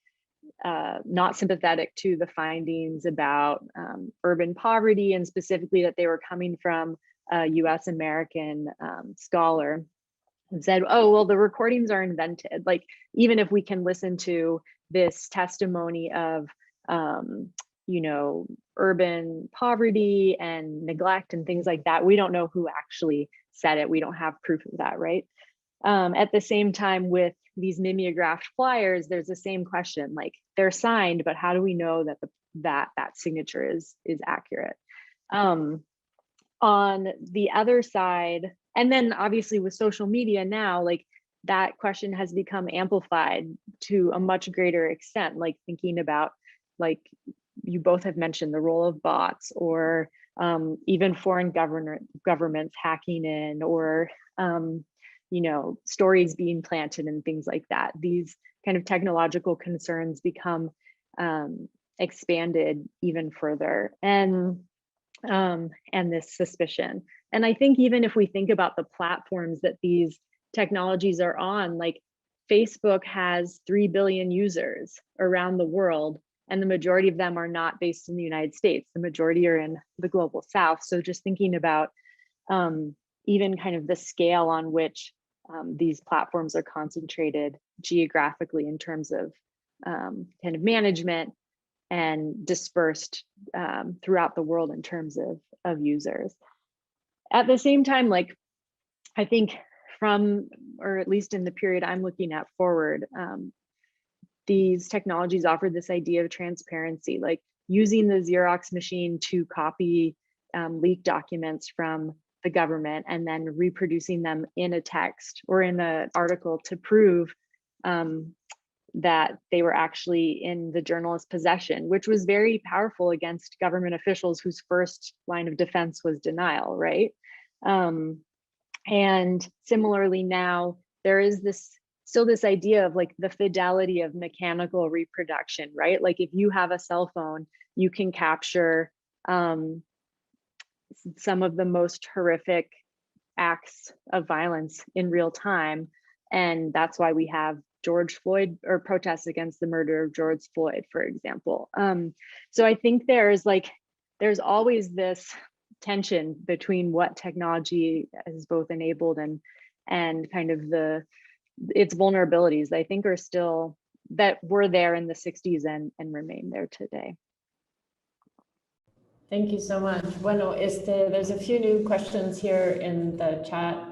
not sympathetic to the findings about urban poverty, and specifically that they were coming from a US American scholar, and said, oh, well, the recordings are invented. Like, even if we can listen to this testimony of, you know, urban poverty and neglect and things like that, we don't know who actually said it. We don't have proof of that, right? At the same time, with these mimeographed flyers, there's the same question, like they're signed, but how do we know that that signature is accurate? On the other side, and then obviously with social media now, like that question has become amplified to a much greater extent, like thinking about, like you both have mentioned, the role of bots, or even foreign governments hacking in, or you know, stories being planted and things like that. These kind of technological concerns become expanded even further, and this suspicion. And I think even if we think about the platforms that these technologies are on, like Facebook has 3 billion users around the world, and the majority of them are not based in the United States. The majority are in the global South. So just thinking about even kind of the scale on which these platforms are concentrated geographically in terms of kind of management, and dispersed throughout the world in terms of users. At the same time, like I think from, or at least in the period I'm looking at forward, these technologies offer this idea of transparency, like using the Xerox machine to copy leaked documents from the government and then reproducing them in a text or in an article to prove that they were actually in the journalist's possession, which was very powerful against government officials whose first line of defense was denial, right? And similarly now, there is still this idea of like the fidelity of mechanical reproduction, right? Like if you have a cell phone, you can capture some of the most horrific acts of violence in real time. And that's why we have George Floyd, or protests against the murder of George Floyd, for example. So I think there's always this tension between what technology has both enabled and kind of its vulnerabilities, I think are still, that were there in the 60s and remain there today. Thank you so much. Bueno, there's a few new questions here in the chat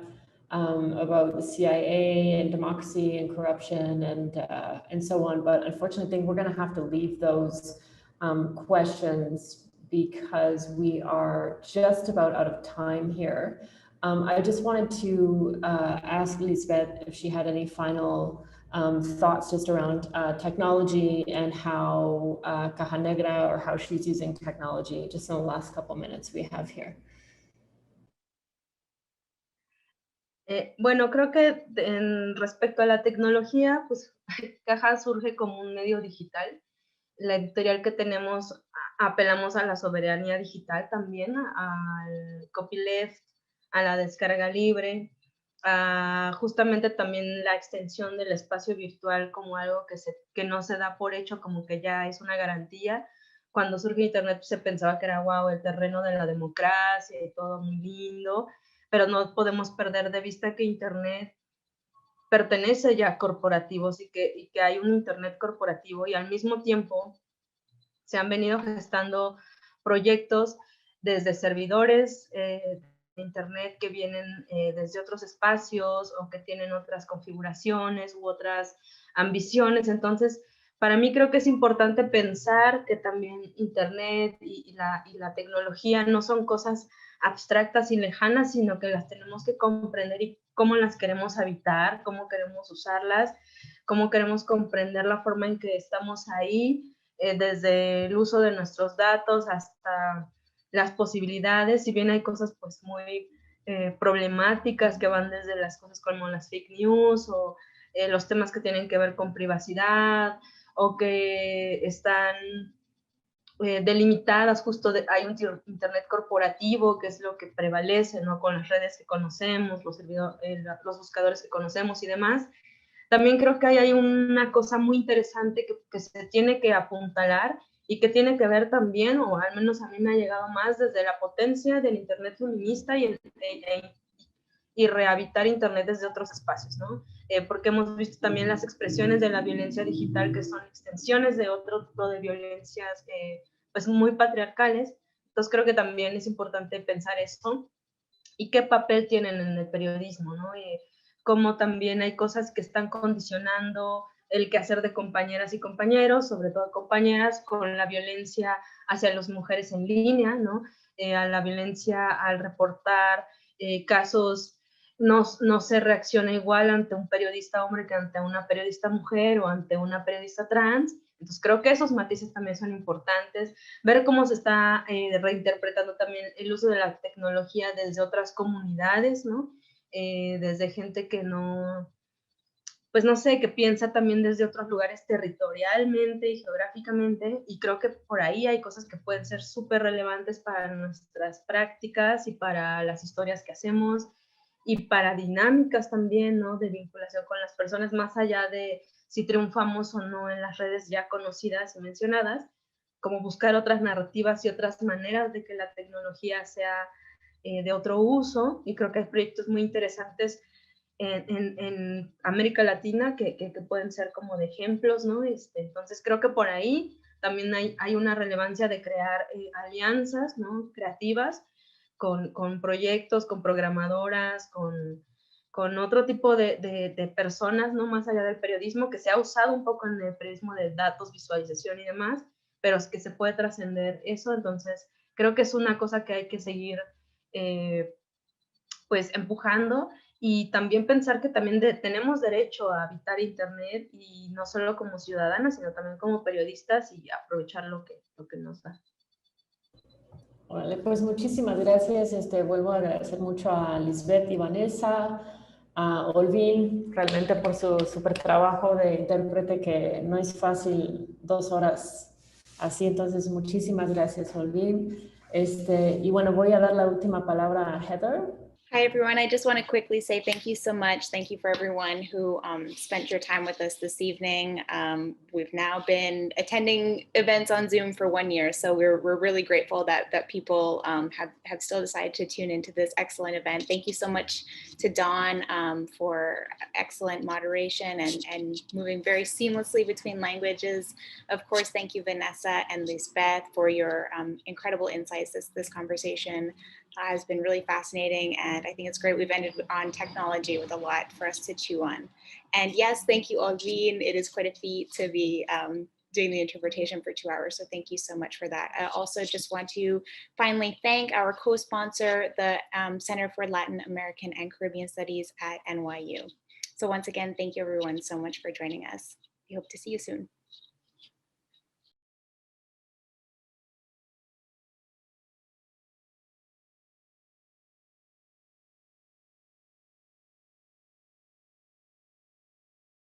about the CIA and democracy and corruption and so on. But unfortunately, I think we're going to have to leave those questions because we are just about out of time here. I just wanted to ask Lisbeth if she had any final thoughts just around technology and how Caja Negra, or how she's using technology, just in the last couple minutes we have here. Bueno, creo que respecto a la tecnología, pues Caja surge como un medio digital. La editorial que tenemos, apelamos a la soberanía digital también, al copyleft, a la descarga libre, a justamente también la extensión del espacio virtual como algo que no se da por hecho, como que ya es una garantía. Cuando surge Internet se pensaba que era wow, el terreno de la democracia y todo muy lindo, pero no podemos perder de vista que Internet pertenece ya a corporativos y que hay un Internet corporativo, y al mismo tiempo se han venido gestando proyectos desde servidores de Internet que vienen desde otros espacios o que tienen otras configuraciones u otras ambiciones. Entonces, para mí creo que es importante pensar que también Internet y la tecnología no son cosas abstractas y lejanas, sino que las tenemos que comprender y cómo las queremos habitar, cómo queremos usarlas, cómo queremos comprender la forma en que estamos ahí, desde el uso de nuestros datos hasta las posibilidades, si bien hay cosas pues muy problemáticas que van desde las cosas como las fake news o los temas que tienen que ver con privacidad, o que están delimitadas, justo hay un Internet corporativo, que es lo que prevalece, ¿no? Con las redes que conocemos, los buscadores que conocemos y demás. También creo que hay una cosa muy interesante que se tiene que apuntalar y que tiene que ver también, o al menos a mí me ha llegado más, desde la potencia del Internet feminista y rehabitar Internet desde otros espacios, ¿no? Porque hemos visto también las expresiones de la violencia digital que son extensiones de otro tipo de violencias pues muy patriarcales. Entonces creo que también es importante pensar esto y qué papel tienen en el periodismo, ¿no? Cómo también hay cosas que están condicionando el quehacer de compañeras y compañeros, sobre todo compañeras, con la violencia hacia las mujeres en línea, ¿no? A la violencia al reportar casos, no se reacciona igual ante un periodista hombre que ante una periodista mujer o ante una periodista trans. Entonces creo que esos matices también son importantes. Ver cómo se está reinterpretando también el uso de la tecnología desde otras comunidades, ¿no? Desde gente que no, pues no sé, que piensa también desde otros lugares territorialmente y geográficamente, y creo que por ahí hay cosas que pueden ser súper relevantes para nuestras prácticas y para las historias que hacemos, y para dinámicas también, ¿no? De vinculación con las personas, más allá de si triunfamos o no en las redes ya conocidas y mencionadas, como buscar otras narrativas y otras maneras de que la tecnología sea de otro uso, y creo que hay proyectos muy interesantes en América Latina que pueden ser como de ejemplos, ¿no? Entonces creo que por ahí también hay una relevancia de crear alianzas, ¿no? Creativas con proyectos, con programadoras, con otro tipo de personas, ¿no? Más allá del periodismo, que se ha usado un poco en el periodismo de datos, visualización y demás, pero es que se puede trascender eso. Entonces creo que es una cosa que hay que seguir pues empujando, y también pensar que también tenemos derecho a habitar Internet, y no solo como ciudadanas, sino también como periodistas, y aprovechar lo que nos da. Vale, pues muchísimas gracias. Vuelvo a agradecer mucho a Lisbeth y Vanessa, a Olvin, realmente por su súper trabajo de intérprete, que no es fácil 2 horas así. Entonces, muchísimas gracias, Olvin. Y bueno, voy a dar la última palabra a Heather. Hi, everyone. I just want to quickly say thank you so much. Thank you for everyone who spent your time with us this evening. We've now been attending events on Zoom for 1 year, so we're really grateful that people have still decided to tune into this excellent event. Thank you so much to Dawn for excellent moderation and moving very seamlessly between languages. Of course, thank you, Vanessa and Lisbeth, for your incredible insights. This conversation has been really fascinating, and I think it's great we've ended on technology with a lot for us to chew on. And yes, thank you, Olvin. It is quite a feat to be doing the interpretation for 2 hours, so thank you so much for that. I also just want to finally thank our co-sponsor, the Center for Latin American and Caribbean Studies at NYU. So once again, thank you everyone so much for joining us. We hope to see you soon.